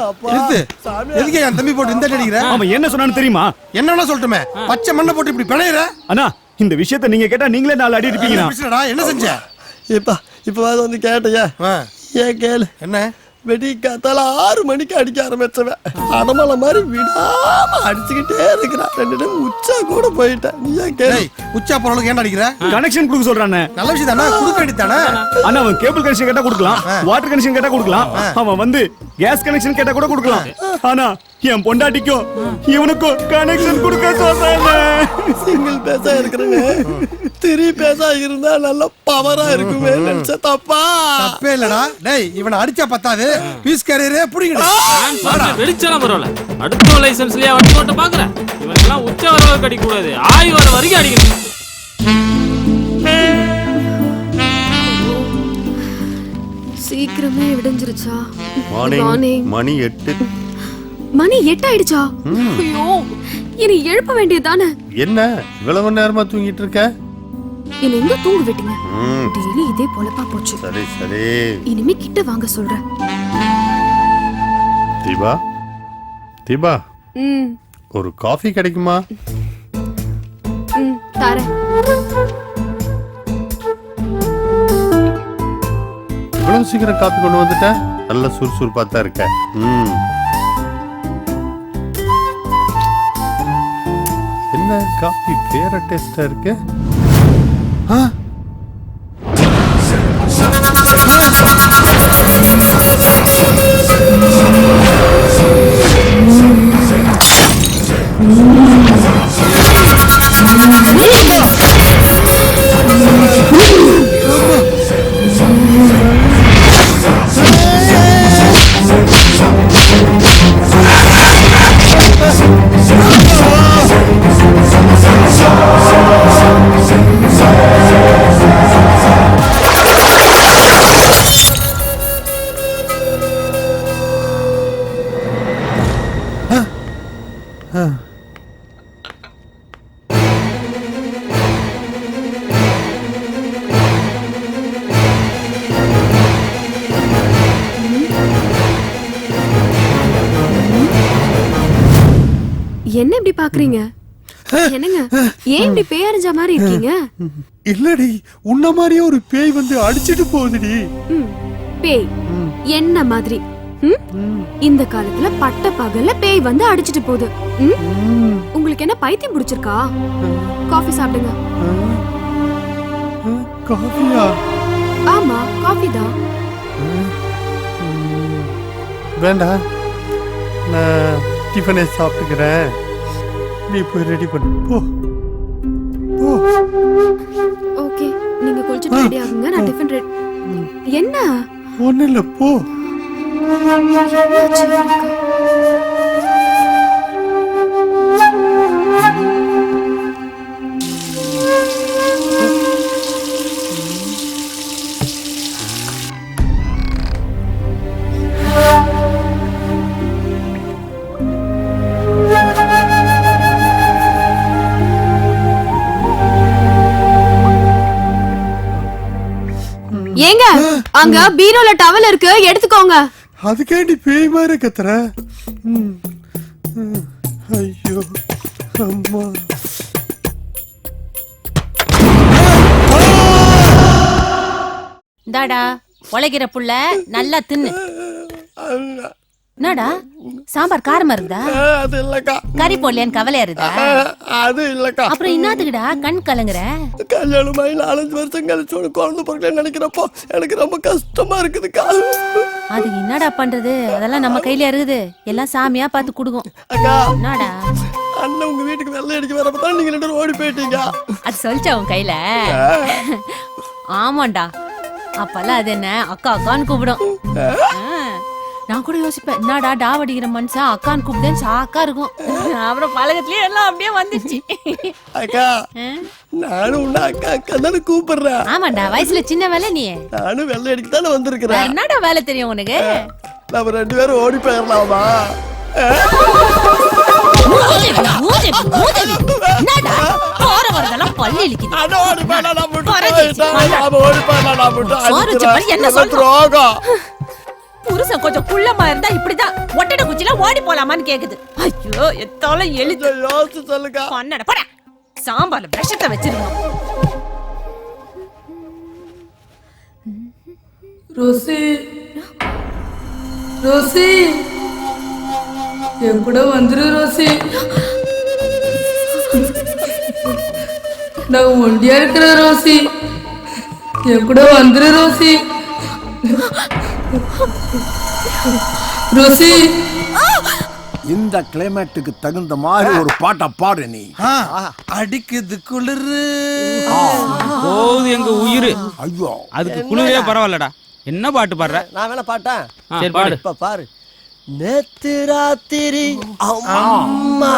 எதுக்கு என் தம்பி போட்டு இந்த அடிக்கிற? அவன் என்ன சொன்னான்னு தெரியுமா? என்னன்னா சொல்லட்டுமே, பச்சை மண்ணை போட்டு இப்படி பிணையிற. அண்ணா, இந்த விஷயத்தை நீங்க கேட்டா நீங்களே 4 அடி இருப்பீங்கடா. என்ன செஞ்ச? இப்ப வந்து கேட்டையா? ஏன் கேளு. என்ன? வெடி காத்தால 6 மணிக்கு அடிக்க ஆரம்பிச்சவன் அடமலை மாதிரி விடாம அடிச்சுக்கிட்டே இருக்கிறான். 2 டைம் உச்சா கூட போயிட்டேன். நீ ஏன் கேளு. உச்சா போறவங்களுக்கு ஏன் அடிக்கிற? கனெக்ஷன் கொடுக்க சொல்றானே. நல்ல விஷயம் தானே, கொடுக்க வேண்டியதானே. அண்ணா, அவன் கேபிள் கனெக்ஷன் கேட்டா கொடுக்கலாம், வாட்டர் கனெக்ஷன் கேட்டா கொடுக்கலாம், அவன் வந்து கேஸ் கனெக்ஷன் கேட்டா கூட கொடுக்கலாம். ஆனா என் பொண்டாட்டிக்கும் இவனுக்கும் கனெக்ஷன் கொடுக்க சொல்றானே. சிங்கிள் பேசா இருக்கிறவன் 3 பேசா இருந்தா நல்ல பவரா இருக்குமே நினைச்ச தப்பா? தப்பே இல்லடா. டேய், இவனை அடிச்சா பத்தாது, பீஸ் கேரியரே புடிங்கடா. வெடிச்சாலும் பரவாயில்ல, அடுத்த லைசன்ஸ்லயே வண்டி ஓட்ட பாக்குறேன். இவனெல்லாம் உச்ச வரவுக்கு அடிக்க கூடாது, ஆய் வர வரைக்கும் அடிக்கணும். சீக்கிரமே விடிஞ்சிருச்சா? மணி 8. மணி 8 ஆயிடுச்சா? ஐயோ, இனி எழுப்ப வேண்டியதானே. என்ன இவ்வளவு நேரமா தூங்கிட்டு இருக்க? என்ன எங்க தூங்க விட்டீங்க? டெய்லி இதே பொழப்பா போச்சு. சரி இனிமே கிட்ட வாங்க சொல்றேன். தீபா ஒரு காஃபி கிடைக்குமா? தரேன். இவ்வளவு சீக்கிரம் காஃபி கொண்டு வந்துட்ட? நல்ல சுறுசுறுப்பா தான் இருக்க. என்ன காஃபி வேற டேஸ்டா இருக்கு? என்ன இப்படி பாக்குறீங்க? என்னங்க, ஏன் இப்படி பேய் அரைஞ்ச மாதிரி இருக்கீங்க? இல்லடி, உன்ன மாதிரியே ஒரு பேய் வந்து அடிச்சிட்டு போகுதுடி. பேய் என்ன மாதிரி? இந்த காலத்துல பட்ட பகல்ல பேய் வந்து அடிச்சிட்டு போகுது. உங்களுக்கு என்ன பைத்தியம் பிடிச்சிருக்கா? காஃபி சாப்பிடுங்க. காஃபியா? ஆமா, காஃபி தான். வேண்டாம், நான் டிஃபனே சாப்பிட்டுக்கிறேன். நீ போய் ரெடி பண்ணு. போ. ஓகே, நீங்க குளிச்சுட்டு ரெடி ஆகுங்க, நான் டிஃபன் ரெடி. என்ன? ஒண்ணு இல்ல, போ. ஏங்க அங்க பீரோல டவல் இருக்கு, எடுத்துக்கோங்க. அதுக்கேண்டி பேய் மாதிரி கத்துற? ஐயோ அம்மா. இந்தாடா உழைக்கிற புள்ள நல்லா தின்னு. என்னடா சாம்பார் காரமா இருந்தா? அது இல்லக்கா. கறி போடலையான்னு கவலையா இருந்தா? அது இல்லக்கா. அப்புறம் என்னத்துக்குடா கண் கலங்குற? கல்யாணமாயி 4 வருஷம் கழிச்சு ஒரு குழந்தை பிறக்கலன்னு நினைக்கிறப்போ எனக்கு ரொம்ப கஷ்டமா இருக்குதுக்கா. அது என்னடா பண்றது? அதெல்லாம் நம்ம கையில இருக்குது. எல்லாம் சாமியா பார்த்து குடுக்கும். அக்கா என்னடா அண்ணன் உங்க வீட்டுக்கு வெள்ளை அடிக்க வரப்பதான் நீங்க 2 பேரும் ஓடி போயிட்டீங்க. அது சொல்லிச்சா உன் கையில? ஆமாண்டா. அப்பெல்லாம் அது என்ன அக்கா அக்கான்னு கூப்பிடும். நான் கூட யோசிப்பேன், என்னடா டாவடிக்கிற மனுஷன் அக்கான்னு கூப்பிட்டேன்னு சாக்கா இருக்கும். அப்புறம் பழகத்துலயே எல்லாம் அப்படியே வந்துச்சு. அக்கா நானும் உன்ன அக்கா அக்கா தானே கூப்பிடுறேன். ஆமாண்டா, வயசுல சின்ன வேலை நீ. நானும் வெள்ளை அடிக்க தானே வந்திருக்கிறேன். என்னடா வேலை தெரியும் உனக்கு? நம்ம 2 பேரும் ஓடி போயிடலாமா? என்னடா போற வரதெல்லாம் பல்லு இழுக்குது. என்ன சொல்ற? புருஷன் கொஞ்சம் குள்ளமா இருந்தா இப்படிதான் ஒட்டட குச்சில ஓடி போலாமான்னு கேக்குது. ஐயோ எத்தால எழுது. யோசிச்சு சொல்லுங்க. பண்ணட போட. சாம்பார்ல விஷத்தை வச்சிருக்கோம். ரோசி ரோசி என் கூட வந்துரு ரோசி. நான் ஒண்டியா இருக்கிற ரோசி. என் கூட வந்துரு ரோசி. ரோசி இந்த கிளைமேட்டுக்கு தகுந்த மாதிரி ஒரு பாட்டை பாடு நீ. அடிக்குது குளிரு. போகுது எங்க உயிர். ஐயோ அதுக்கு குளிரே பரவாயில்லடா. என்ன பாட்டு பாடுற? நான் வேணா பாட்டேன். சரி பாடு. இப்ப பாரு. நேத்து ராத்திரி அம்மா.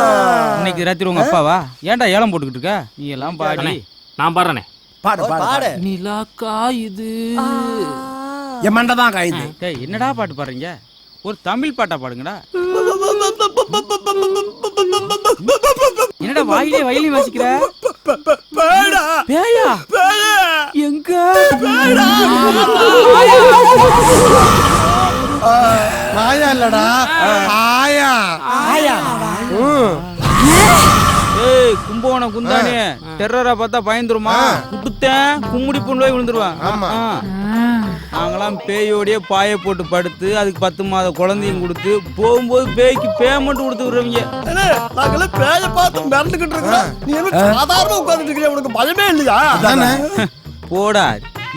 இன்னைக்கு ராத்திரி உங்க அப்பாவா? ஏன்டா ஏலம் போட்டுக்கிட்டு இருக்க? நீ எல்லாம் பாடி. நான் பாடுறேனே. பாடு பாடு. நிலா காயுது. என் மண்டை தான் காயுது. டேய் என்னடா பாட்டு பாடுறீங்க? ஒரு தமிழ் பாட்டா பாடுங்கடா. என்னடா வாயிலே வயலி வாசிக்கிற? பேயா? எங்க? மாயா இல்லடா ஆயா. ஆயா. ஏய் கும்பகோணம் குந்தானே டெரரா பார்த்தா பயந்துருமா? குடுத்தேன் கும்முடி புண்ணு போய் விழுந்துருவான். நாங்களாம் பேயோடய பாய போட்டு படுத்து அதுக்கு 10 மாத குழந்தையும் கொடுத்து போகும்போது பேய்க்கு பேமெண்ட் கொடுத்து விடுறவங்க. நாங்களே பேய பார்த்து மிரண்டுகிட்டு இருக்கோம். நீ என்ன சாதாரண உட்கார்ந்துட்டு இருக்கீங்க? உனக்கு பயமே இல்லையா? போடா,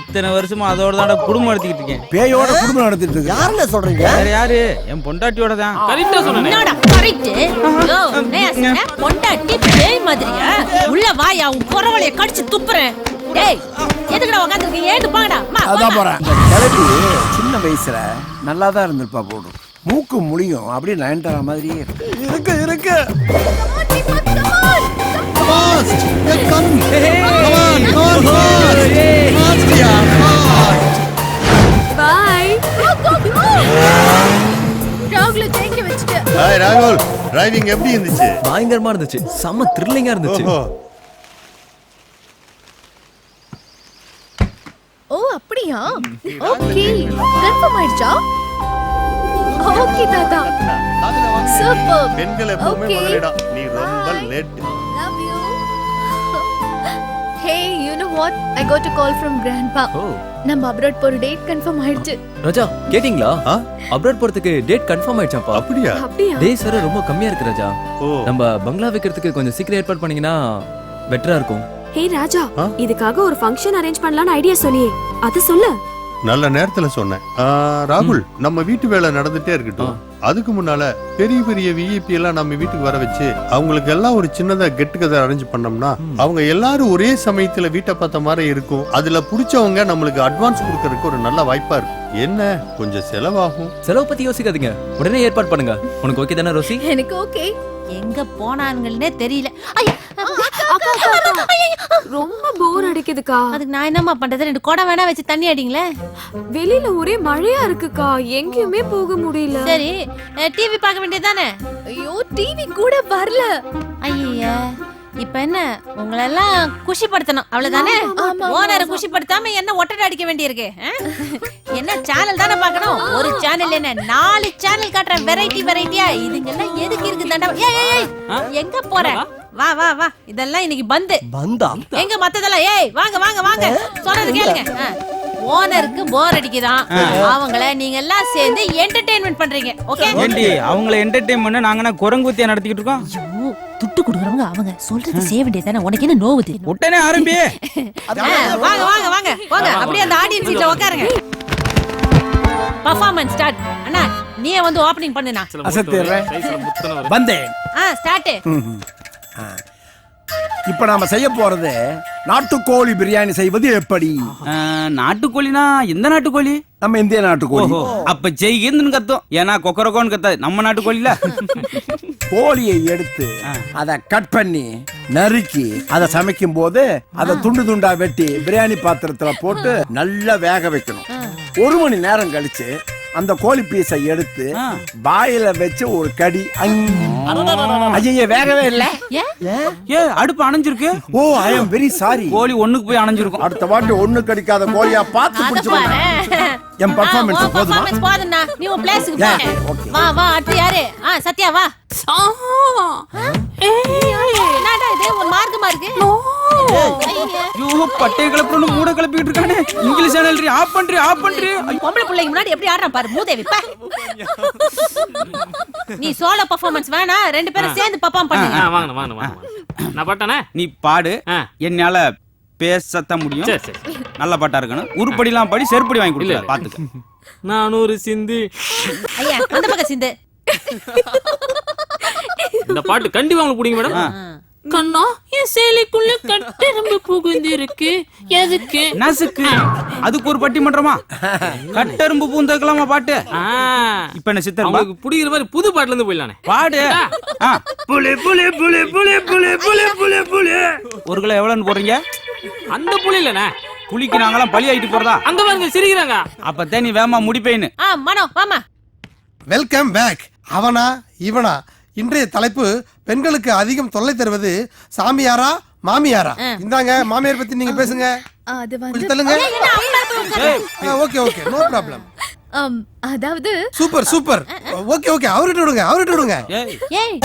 இத்தனை வருஷமா அதோட தான் குடும்பம் நடத்திக்கிட்டு இருக்கேன். பேயோட குடும்பம் நடத்திட்டு இருக்கு. யாருன்னு சொல்றீங்க? வேற யாரு? என் பொண்டாட்டியோட தான். கரெக்டா சொன்னேன். என்னடா கரெக்ட்? யோ நேசன பொண்டாட்டி பேய் மாதிரியா? உள்ள வாயா உன் குறவளைய கடிச்சு துப்புறேன். டேய் எதுக்குடா உட்கார்ந்திருக்கீங்க? ஏந்து போங்கடா. அதான் போறேன். இந்த கிளப்பி சின்ன வயசுல நல்லா தான் இருந்திருப்பா போடும். மூக்கு முழியும் அப்படியே நயன்தாரா மாதிரியே இருக்கு இருக்கு. பை. ராகுல தேங்க வச்சிட்டு. ஹாய் ராகுல், டிரைவிங் எப்படி இருந்துச்சு? பயங்கரமா இருந்துச்சு. செம்ம த்ரில்லிங்கா இருந்துச்சு. ஓ அப்படியா? ஓகே கன்ஃபார்ம் ஆயிடுச்சா? ஓகே தாத்தா. சூப்பர். பெண்கள் எப்பவுமே முதலிடம். நீ ரொம்ப late. Love you. Hey, you know what? I got a call from grandpa. நம்ம அப்ராட் போற டேட் கன்ஃபார்ம் ஆயிடுச்சு. ராஜா கேட்டிங்களா? அப்ராட் போறதுக்கு டேட் கன்ஃபார்ம் ஆயிடுச்சாப்பா. அப்படியா? அப்படியா? டேஸ் வேற ரொம்ப கம்மியா இருக்கு ராஜா. நம்ம பங்களா வைக்கிறதுக்கு கொஞ்சம் சீக்கிரம் ஏற்பாடு பண்ணீங்கன்னா பெட்டரா இருக்கும். ஹே ராஜா, இதுக்காக ஒரு ஃபங்க்ஷன் அரேஞ்ச் பண்ணலாம்னு ஐடியா சொன்னியே, அத சொல்லு. நல்ல நேரத்துல சொன்னேன். ராகுல், நம்ம வீட்டு வேலை நடந்துட்டே இருக்கட்டும். அதுக்கு முன்னால பெரிய பெரிய விஐபி எல்லாம் நம்ம வீட்டுக்கு வர வச்சு அவங்களுக்கு எல்லாம் ஒரு சின்னதா கெட் டுகெதர் அரேஞ்ச் பண்ணோம்னா அவங்க எல்லாரும் ஒரே சமயத்துல வீட்டை பார்த்த மாதிரி இருக்கும். அதுல புடிச்சவங்க நம்மளுக்கு அட்வான்ஸ் கொடுக்கறதுக்கு ஒரு நல்ல வாய்ப்பா இருக்கும். என்ன கொஞ்சம் செலவாகும். செலவு பத்தி யோசிக்காதீங்க, உடனே ஏற்பாடு பண்ணுங்க. உனக்கு ஓகே தானே ரோசி? எனக்கு ஓகே. எங்க போனானுங்கன்னே தெரியல. ரொம்ப போர் அடிக்குதுக்கா. அதுக்கு நான் என்னமா பண்றது? 2 குடம் வேணா வச்சு தண்ணி அடிங்களே. வெளியில ஒரே மழையா இருக்குக்கா, எங்கேயுமே போக முடியல. சரி டிவி பார்க்க வேண்டியதானே? ஐயோ டிவி கூட வரல. ஐயா இப்ப என்ன உங்களெல்லாம் குஷிப்படுத்தணும் அவ்வளவுதானே? ஓனரை குஷிப்படுத்தாம என்ன ஒட்டடை அடிக்க வேண்டியிருக்கு? என்ன சேனல் தானே பார்க்கணும்? ஒரு சேனல் என்ன 4 சேனல் காட்டுறேன், வெரைட்டியா. இதுங்கெல்லாம் எதுக்கு இருக்கு தண்டா? ஏய் எங்க போற? வா வா வா, இதெல்லாம் இன்னைக்கு பந்தா எங்க மத்ததெல்லாம்? ஏய் வாங்க வாங்க வாங்க, சொல்றது கேளுங்க. ஓனருக்கு போர் அடிக்குதான், அவங்கள நீங்க எல்லாம் சேர்ந்து என்டர்டெயின்மெண்ட் பண்றீங்க. ஓகே, ஏண்டி அவங்கள என்டர்டெயின் பண்ண நாங்க குரங்குத்தியா நடத்திக்கிட்டு இருக்கோம்? ஐயோ, துட்டு குடுக்குறவங்க அவங்க சொல்றது செய்ய வேண்டியதானே, உனக்கு என்ன நோவுது? உடனே ஆரம்பி. வாங்க வாங்க வாங்க போங்க, அப்படியே அந்த ஆடியன்ஸ் சீட்ல உட்காருங்க. Performance start. அண்ணா நீயே வந்து ஓபனிங் பண்ணுனா. அசத்திடுறேன். வந்தேன். ஸ்டார்ட். இப்ப நாம செய்ய போறது நாட்டுக்கோழி பிரியாணி செய்வது எப்படி? நாட்டுக்கோழினா எந்த நாட்டுக்கோழி? நம்ம இந்திய நாட்டுக்கோழி. அப்ப ஜெய்கின்னு கத்தும், ஏன்னா கொக்கரகோன்னு கத்தாது நம்ம நாட்டுக்கோழில. கோழியை எடுத்து அதை கட் பண்ணி நறுக்கி அதை சமைக்கும் போது அதை துண்டு துண்டா வெட்டி பிரியாணி பாத்திரத்துல போட்டு நல்லா வேக வைக்கணும். 1 மணி நேரம் கழிச்சு அந்த கோழி பீஸை எடுத்து வாயில வச்சு ஒரு கடி. ஐயே வேகவே இல்ல. அடுப்பு அணைஞ்சிருக்கு. ஓ ஐ அம் வெரி சாரி. கோழி ஒண்ணுக்கு போய் அணைஞ்சிருக்கும். அடுத்த வாட்டி ஒண்ணு கடிக்காத கோழியா பார்த்து பிடிச்சுக்கோங்க. என் பெர்ஃபார்மன்ஸ் போதும்னா நீ உன் பிளேஸ்க்கு போ. வா வா, அடுத்து யாரு? சத்யா வா. என்னடா இது ஒரு மார்க்கமா இருக்கு? ஐயோ பட்டை கிளப்புறன்னு மூட கிளப்பிட்டு இருக்கானே. இங்கிலீஷ் சேனல் ஆஃப் பண்றீ. பொம்பளை பிள்ளைங்க முன்னாடி எப்படி ஆடுறான் பாரு மூதேவி. நீ சோலோ பெர்ஃபார்மன்ஸ் வேணா, 2 பேரும் சேர்ந்து பெர்ஃபார்ம் பண்ணுங்க. வாங்க வாங்க வாங்க, நான் பாட்டானே. நீ பாடு, என்னால பேசத்தான் முடியும். நல்ல பாட்டா இருக்கணும். உருப்படிலாம் படி, செருப்படி வாங்கி கொடுக்கல பாத்துக்க. நான் ஒரு சிந்து. ஐயா அந்த பக்கம் சிந்து. இந்த பாட்டு கண்டிப்பா உங்களுக்கு பிடிக்கும் மேடம். கண்ணா என் சேலைக்குள்ள கட்டெரும்பு புகுந்து இருக்கு, எதுக்கு? நசுக்கு. அதுக்கு ஒரு பட்டிமன்றமா? கட்டெரும்பு பூந்தக்கலாமா பாட்டு? இப்ப என்ன சித்தர் உங்களுக்கு பிடிக்கிற மாதிரி புது பாட்டுல இருந்து போயிடலானே. பாடு. புலி புலி புலி புலி புலி புலி புலி புலி. 1 கிலோ எவ்வளவுன்னு போடுறீங்க? அந்த புலி இல்லனே, புலிக்கு நாங்கெல்லாம் பலி ஆயிட்டு போறதா? அங்க பாருங்க சிரிக்கிறாங்க. அப்ப நீ வேமா முடிப்பேன்னு. மனோ வாமா. Welcome back. அவனா இவனா? இன்றைய தலைப்பு பெண்களுக்கு அதிகம் தொல்லை தருவது சாமியாரா மாமியாரா? இந்தாங்க மாமியார் பத்தி நீங்க பேசுங்க. அது கொஞ்சம் தள்ளுங்க. Okay okay, no problem. அதாவது சூப்பர் சூப்பர். ஓகே ஓகே, அவர்கிட்ட விடுங்க. ஏய்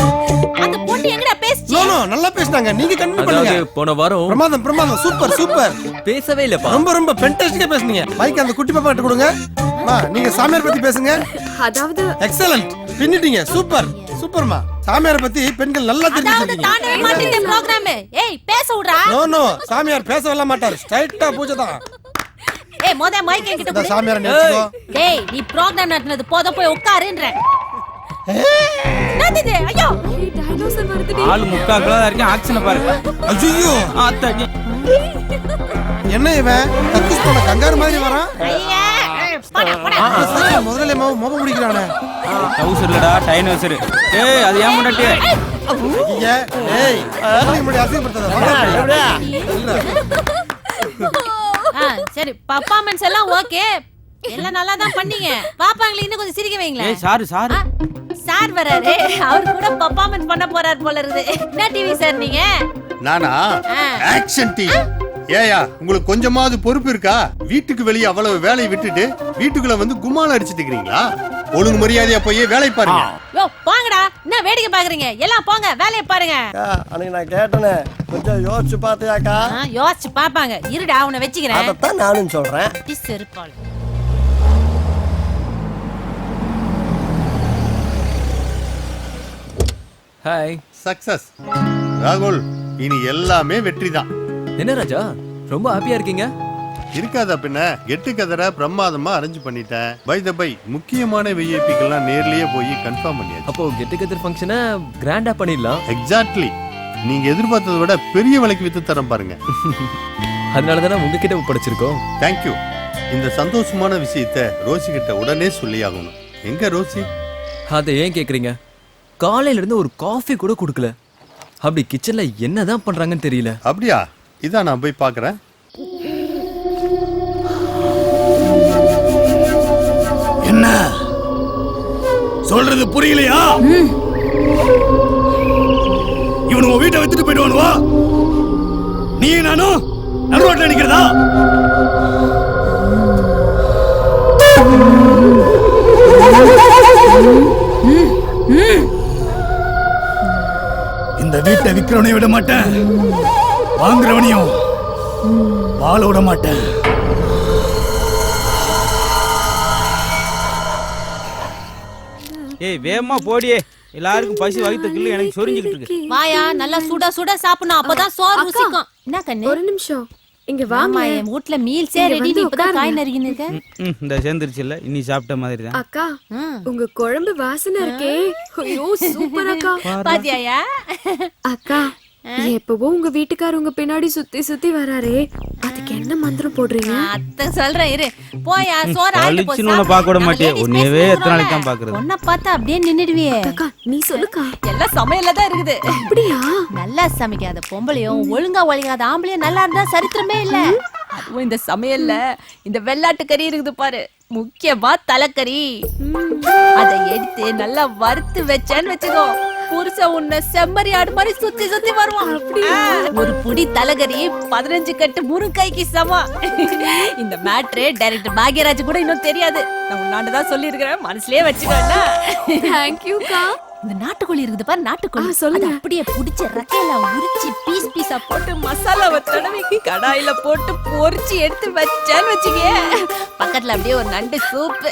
அந்த பொண்ணு எங்கடா பேசுச்சு? நோ நல்லா பேசுனாங்க, நீங்க கண்டினியூ பண்ணுங்க. போன வாரம் பிரமாதம் சூப்பர் சூப்பர். பேசவே இல்லப்பா. ரொம்ப ஃபென்டாஸ்டிக்கா பேசுனீங்க. மைக் அந்த குட்டி பாப்பா கிட்ட கொடுங்க. நீங்க சாமியார் பத்தி பேசுங்க. அதாவது எக்ஸலென்ட், பின்னிட்டீங்க. சூப்பர்மா. சாமியார் பத்தி பெண்கள் நல்லா தெரிஞ்சுக்கிட்டீங்க. தாண்டவே மாட்டீங்க ப்ரோகிராம். ஏய் பேச விடுடா. நோ சாமியார் பேசவே மாட்டார், ஸ்ட்ரைட்டா பூஜை தான். ஏய் மொத மைக் என்கிட்ட கொடு. சாமியார் நினைச்சுக்கோ. டேய் நீ ப்ரோகிராம் நடத்துனது போத போய் உட்காருன்ற. என்னது? ஐயோ டைனோசர் வருதுடி. ஆளு முக்கா கிலோ இருக்கேன், ஆக்ஷனை பாரு. ஐயோ ஆத்தாடி. என்ன இவன் கக்கூஸ் போன கங்காரு மாதிரி வரான்? ஐயா போடா. முதல்ல மோப முடிக்கிறானே. டவுசர்லடா டைனோசர். ஏய் அது ஏன் முன்னாடி? ஐயா ஏய் முன்னாடி அசிங்கப்படுத்தாத. சரி பெர்ஃபார்மன்ஸ் எல்லாம் ஓகே, எல்லாம் நல்லா தான் பண்ணீங்க. பாப்பாங்களே இன்னும் கொஞ்சம் சிரிக்க வைங்களேன். ஏய் சார் சார் வராரு, அவர் கூட பெர்ஃபார்மன்ஸ் பண்ண போறார் போல இருக்குது. என்ன டிவி சார் நீங்க? நானா ஆக்ஷன் டீம். ஏயா உங்களுக்கு கொஞ்சமாவது பொறுப்பு இருக்கா? வீட்டுக்கு வெளியே அவ்வளவு வேலையை விட்டுட்டு வீட்டுக்குள்ள வந்து கும்மால அடிச்சிட்டு இருக்கீங்களா? ஒழுங்கு மரியாதையா போய் வேலை பாருங்க. யோ போங்கடா, என்ன வேடிக்கை பாக்குறீங்க? எல்லாம் போங்க வேலையை பாருங்க. அன்னைக்கு நான் கேட்டனே, கொஞ்சம் யோசிச்சு பாத்தியாக்கா? யோசிச்சு பாப்பாங்க. இருடா அவனை வெச்சுக்கிறேன். அதத்தான் நானும் சொல்றேன். செருப்பாள். ஹாய். சக்சஸ் ராகுல், இனி எல்லாமே வெற்றிதான். என்ன ராஜா ரொம்ப ஹாப்பியா இருக்கீங்க? இருக்காதா பின்ன. கெட்டு கதரை பிரமாதமா அரேஞ்ச் பண்ணிட்டேன். பை த பை முக்கியமான விஐபிக்கெல்லாம் நேர்லயே போய் கன்ஃபார்ம் பண்ணியாச்சு. அப்போ கெட் டுகெதர் ஃபங்க்ஷனை கிராண்டா பண்ணிடலாம். எக்ஸாக்ட்லி, நீங்க எதிர்பார்த்ததை விட பெரிய விலைக்கு வித்து தரம் பாருங்க. அதனால தானே உங்ககிட்ட ஒப்படைச்சிருக்கோம். தேங்க்யூ. இந்த சந்தோஷமான விஷயத்தை ரோசி கிட்ட உடனே சொல்லி ஆகணும். எங்க ரோசி? அதை ஏன் கேக்குறீங்க? காலையில இருந்து ஒரு காஃபி கூட கொடுக்கல. அப்படி கிச்சன்ல என்னதான் பண்றாங்கன்னு தெரியல. அப்படியா? இதான் நான் போய் பார்க்கறேன். என்ன சொல்றது புரியலையா? இவனுங்க வீட்டை வித்துட்டு போயிடுவானுவா? நானும் நடு ரோட்ல நிக்கிறதா? இந்த வீட்டை விக்கிறவனையும் விட மாட்டேன், வாங்குறவனையும் வாழ விட மாட்டேன். ஏய் வேகமா போடியே, எல்லாருக்கும் பசி வயிற்றுக்குள்ள எனக்கு சொரிஞ்சுக்கிட்டு இருக்கு. வாயா, நல்லா சுட சுட சாப்பிடணும், அப்பதான் சோறு ருசிக்கும். என்ன கண்ணு? ஒரு நிமிஷம் இங்க வாமா. என் வீட்ல மீல்ஸே ரெடி, நீ இப்பதான் காய் நறுக்கின்னு இருக்க. இந்த சேர்ந்துருச்சு இல்ல, இன்னி சாப்பிட்ட மாதிரி தான். அக்கா உங்க குழம்பு வாசனை இருக்கே, ஐயோ சூப்பர் அக்கா. பாத்தியாயா? அக்கா எப்பவும் உங்க வீட்டுக்காரர் உங்க பின்னாடி சுத்தி சுத்தி வராரே, அதுக்கு என்ன மந்திரம் போடுறீங்க? அத்தை சொல்றேன் இரு. போயா, சோறு ஆயிட்டு போ. அழிச்சுன்னு பார்க்க விட மாட்டே, உன்னையவே எத்தனை நாளைக்கு தான் பாக்குறது? உன்னை பார்த்தா அப்படியே நின்னுடுவியே. அக்கா நீ சொல்லுக்கா. எல்லாம் சமையல்ல தான் இருக்குது. அப்படியா? நல்லா சமைக்காத பொம்பளையும் ஒழுங்கா ஒழுங்காத ஆம்பளையும் நல்லா இருந்தா சரித்திரமே இல்ல. அதுவும் இந்த சமையல்ல இந்த வெள்ளாட்டு கறி இருக்குது பாரு, முக்கியமா தலைக்கறி. அதை எடுத்து நல்லா வறுத்து வச்சேன்னு வச்சுக்கோ, புருஷன் உன்னை செம்மறி ஆடு மாதிரி சுத்தி சுத்தி வருவான். ஒரு புடி தலைகறி 15 கட்டு முருங்கைக்கு சமம். இந்த மேட்ரு டைரக்டர் பாக்யராஜ் கூட இன்னும் தெரியாது. நான் உன்னாண்டுதான் சொல்லி இருக்கிறேன், மனசுலயே வச்சுக்கோண்ணா. தேங்க்யூக்கா. இந்த நாட்டுக்கோழி இருக்குது பாரு, நாட்டுக்கோழி சொல்லுங்க. அதை அப்படியே புடிச்ச ரக்கையில உரிச்சு பீஸ் பீஸா போட்டு மசாலாவை தடவி கடாயில போட்டு பொரிச்சு எடுத்து வச்சேன்னு வச்சுக்கே, பக்கத்துல அப்படியே ஒரு நண்டு சூப்பு.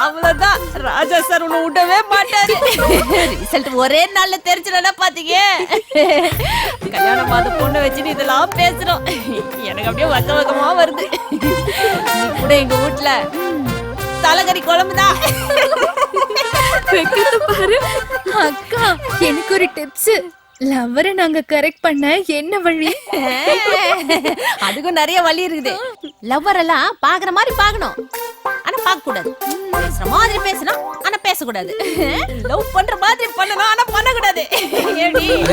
அவ்வளவுதான், ராஜா சார் உன்னை விடவே மாட்டாரு. ரிசல்ட் ஒரே நாள்ல தெரிஞ்சிடனா பாத்தீங்க. கல்யாணம் பார்த்த பொண்ணு வச்சுட்டு இதெல்லாம் பேசுறோம், எனக்கு அப்படியே வக்க வக்கமா வருது. நீ கூட எங்க வீட்டுல தலைகறி குழம்புதான் பாரு. அக்கா எனக்கு ஒரு டிப்ஸ், லவ்வரை நாங்க கரெக்ட் பண்ண என்ன வழி? அதுக்கும் நிறைய வழி இருக்குது. லவ்வர் எல்லாம் பாக்குற மாதிரி பாக்கணும், ஆனா பார்க்க கூடாது. பேசுற மாதிரி பேசணும், ஆனா பேசக்கூடாது. லவ் பண்ற மாதிரி பண்ணணும், ஆனா பண்ணக்கூடாது.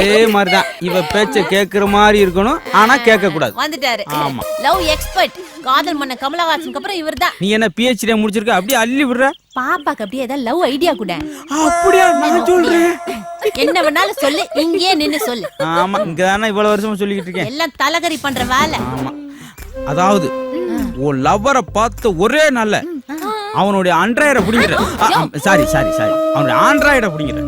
அதே மாதிரிதான் இவ பேச்ச கேக்குற மாதிரி இருக்கணும், ஆனா கேட்க கூடாது. வந்துட்டாரு ஆமா. லவ் எக்ஸ்பர்ட், காதல் மன்ன கமலஹாசனுக்கு அப்புறம் இவர்தான். நீ என்ன PhD முடிச்சிருக்க, அப்படியே அள்ளி விடுற. பாப்பாக்கு அப்படியே ஏதாவது லவ் ஐடியா கூட. அப்படியா? நான் சொல்றேன், என்ன வேணாலும் சொல்லு, இங்கே நின்னு சொல்லு. ஆமா, இங்கதானே இவ்வளவு வருஷமா சொல்லிக்கிட்டு இருக்கேன். எல்லாம் தலைகறி பண்ற வேலை. ஆமா, அதாவது உன் லவ்வரை பார்த்த ஒரே நாள்ல அவனுடைய ஆண்ட்ராய்டை பிடிங்கிற. சாரி சாரி சாரி அவனுடைய ஆண்ட்ராய்டை பிடிங்கிற.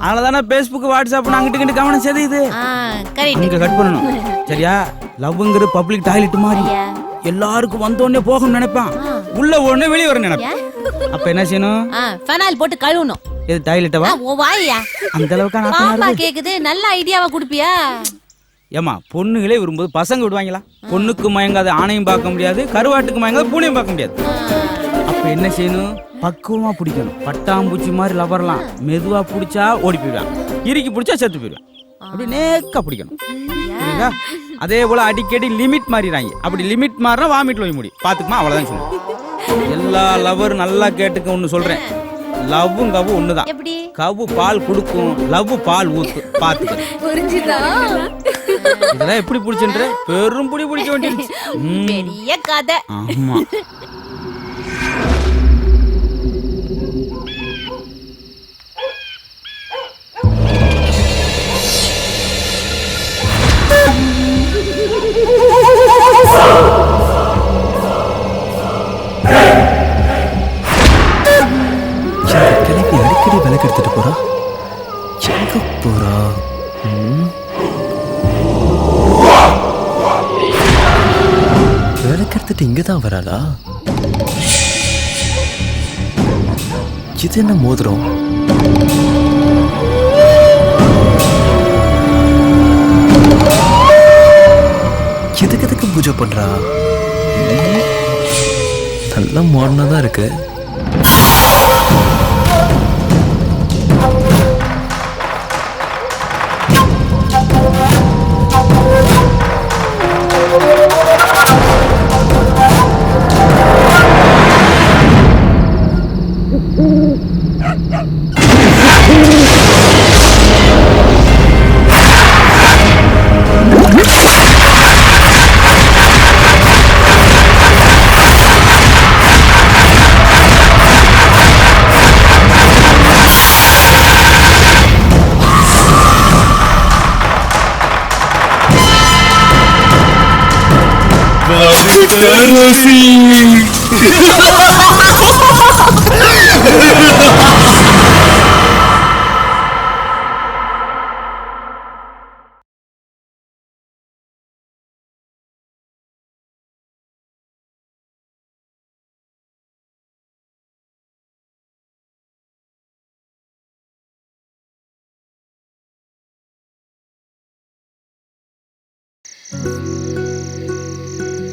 அதனாலதானே Facebook வாட்ஸ்அப் அங்கிட்டு கிட்ட கவனம் செதுது. இங்க கட் பண்ணணும், சரியா? லவ்ங்கிறது பப்ளிக் டாய்லெட் மாதிரி, எல்லாருக்கும் வந்தோடனே போகணும்னு நினைப்பான், உள்ள உடனே வெளியே வர நினைப்பான். அப்ப என்ன செய்யணும்? ஃபெனால் போட்டு கழுவணும். இது டாய்லெட்டவா? ஓ வாயா, அந்த அளவுக்கு பாப்பா கேக்குது, நல்ல ஐடியாவா குடுப்பியா? ஏமா, பொண்ணுகளே விரும்புவது பசங்க விடுவாங்களா? பொண்ணுக்கு மயங்காத ஆணையும் பார்க்க முடியாது, கருவாட்டுக்கு மயங்காத பூனையும் பார்க்க முடியாது. அப்ப என்ன செய்யணும்? பக்குவமா பிடிக்கணும். பட்டாம்பூச்சி மாதிரி லவரலாம், மெதுவா பிடிச்சா ஓடி போயிடுவான், இறுக்கி பிடிச்சா செத்து போயிடுவான். அப்படி நேக்கா பிடிக்கணும், புரியுதா? அதே போல அடிக்கடி லிமிட் மாறிடுறாங்க. அப்படி லிமிட் மாறினா வாமிட்ல போய் முடியும். பாத்துக்குமா, அவ்வளவுதான் சொல்லுவேன். எல்லா லவரும் நல்லா கேட்டுக்க. ஒண்ணு சொல்றேன், லவ்வும் கவ்வும் ஒண்ணுதான். கவ்வு பால் கொடுக்கும், லவ் பால் ஊத்து. பாத்துக்க, புரிஞ்சுதா? இதெல்லாம் எப்படி பிடிச்சுன்ற பெரும் புடி பிடிக்க வேண்டியது. பெரிய கதை. ஆமா. கிளம்பி அடிக்கடி விளக்கு எடுத்துட்டு போறா, எங்க போறா? விளக்கு எடுத்துட்டு இங்கதான் வராளா? இது என்ன மோதிரம்? எதுக்கு பூஜை பண்றா? நல்ல மாடர்னா தான் இருக்கு.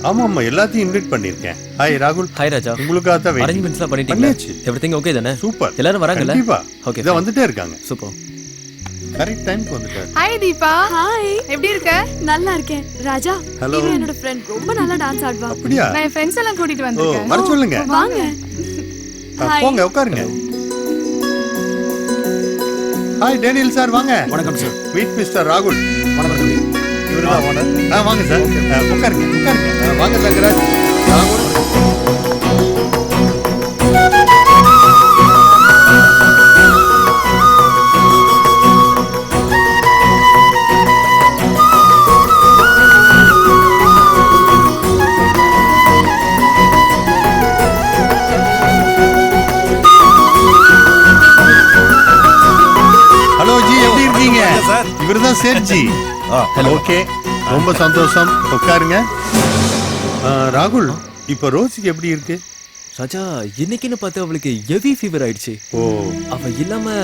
ஆமா ஆமா எல்லாத்தையும் இன்வைட் பண்ணிருக்கேன். ஹாய் ராகுல். ஹாய் ராஜா. உங்களுக்காக தான் அரேஞ்ச்மெண்ட்ஸ்லாம் பண்ணிட்டீங்களா? எவ்ரிதிங் ஓகே தானே? சூப்பர். எல்லாரும் வராங்கல்ல? கண்டிப்பா. ஓகே. இத வந்துட்டே இருக்காங்க. சூப்பர். கரெக்ட் டைம்க்கு வந்துட்டாரு. ஹாய் தீபா. ஹாய், எப்படி இருக்க? நல்லா இருக்கேன். ராஜா, Hello. இவ என்னோட ஃப்ரெண்ட். ரொம்ப நல்லா டான்ஸ் ஆடுவா. அப்படியா? நான் என் ஃப்ரெண்ட்ஸ் எல்லாம் கூட்டிட்டு ஓ வந்திருக்கேன். வர சொல்லுங்க. வாங்க. போங்க உட்காருங்க. ஹாய் டேனியல் சார் வாங்க. வணக்கம் சார். மீட் மிஸ்டர் ராகுல். வணக்கம். இவர்தான் ஓனர். வாங்க சார். உட்காருங்க உட்காருங்க. வாங்க தங்கராஜ். ராகுல். ஹலோ ஜி எப்படி இருக்கீங்க? இவர்தான் சேட்ஜி. ஓகே ரொம்ப சந்தோஷம். உட்காருங்க. ராகுல் இப்ப ரோசிக்கு எப்படி இருக்கு? ராஜா, இன்னைக்குன்னு பார்த்து அவளுக்கு ஹெவி ஃபீவர் ஆயிடுச்சு. ஓ, அவ இல்லாம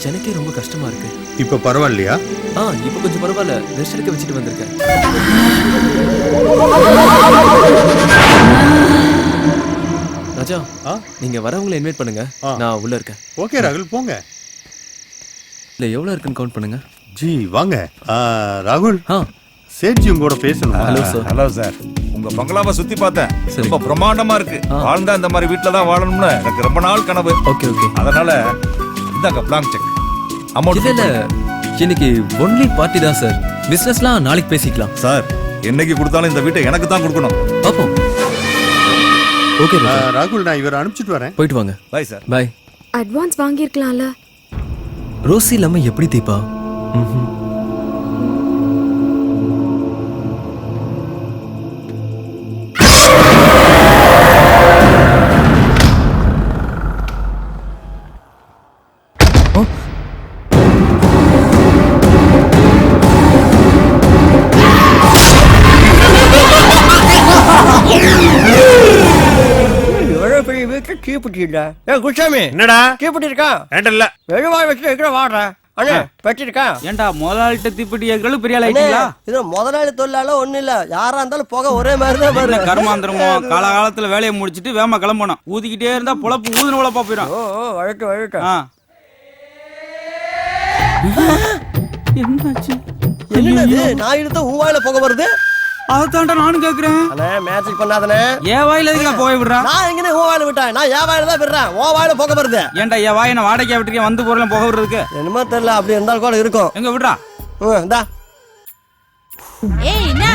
எனக்கே ரொம்ப கஷ்டமா இருக்கு. இப்ப பரவாயில்லையா? இப்ப கொஞ்சம் பரவாயில்ல. ரெஸ்ட் எடுக்க வச்சுட்டு வந்திருக்கேன். ராஜா, நீங்க வரவங்களை இன்வைட் பண்ணுங்க. நான் உள்ள இருக்கேன். ஓகே ராகுல் போங்க. இல்ல எவ்வளவு இருக்குன்னு கவுண்ட் பண்ணுங்க. ஜி வாங்க. ராகுல் சேட்ஜி உங்களோட பேசணும். Hello sir. Hello sir. உங்க பங்களாவை சுத்தி பார்த்தேன். ரொம்ப பிரம்மாண்டமா இருக்கு. வாழ்ந்தா இந்த மாதிரி வீட்ல தான் வாழணும்னு எனக்கு ரொம்ப நாள் கனவு. Okay okay. அதனால இந்தாங்க பிளாங்க் செக். அமௌண்ட் இல்ல இன்னைக்கு ஒன்லி பார்ட்டி தான் சார். பிசினஸ்லாம் நாளைக்கு பேசிக்கலாம். சார் என்னைக்கு கொடுத்தாலும் இந்த வீட்டை எனக்கு தான் கொடுக்கணும். பாப்போம். ஓகே ராகுல் நான் இவரை அனுப்பிச்சிட்டு வரேன். போயிட்டு வாங்க. Bye sir. பை. அட்வான்ஸ் வாங்கியிருக்கலாம்ல. ரோசி இல்லாம எப்படி தீபா? என்னடா தீப்பெட்டி இருக்கா? வெறுவாய் வச்சு இருக்கிற வாடுற அண்ணே பெட்டி இருக்கா? ஏன்டா முதலாளிட்ட தீப்பெட்டி ஏற்கனவே பெரிய ஆள் ஆயிட்டீங்களா? இது முதலாளி தொழிலாள ஒண்ணு இல்ல, யாரா இருந்தாலும் போக ஒரே மாதிரி தான் வரும். கர்மாந்திரமோ காலகாலத்துல வேலையை முடிச்சிட்டு வேமா கிளம்பணும். ஊதிக்கிட்டே இருந்தா பொழப்பு ஊதுன பொழப்பா போயிடும். வழக்கு வழக்கு. என்னாச்சு? என்னது நான் இழுத்த உன் வாயில போக வருது? அதான்டா நானும் கேக்குறேன். அண்ணே மேஜிக் பண்ணாதனே. ஏன் வாயில எதுக்கு போய் விடுறேன்? நான் எங்கனே உன் வாயில விட்டேன். நான் ஏன் வாயில தான் விடுறேன். உன் வாயில போக வருது. ஏன்டா என் வாயை நான் வாடகையா விட்டுருக்கேன் வந்து போறலாம் போக விடுறதுக்கு? என்னமோ தெரியல, அப்படி இருந்தாலும் கூட இருக்கும். எங்க விடுறா? இந்தா. ஏய் என்ன?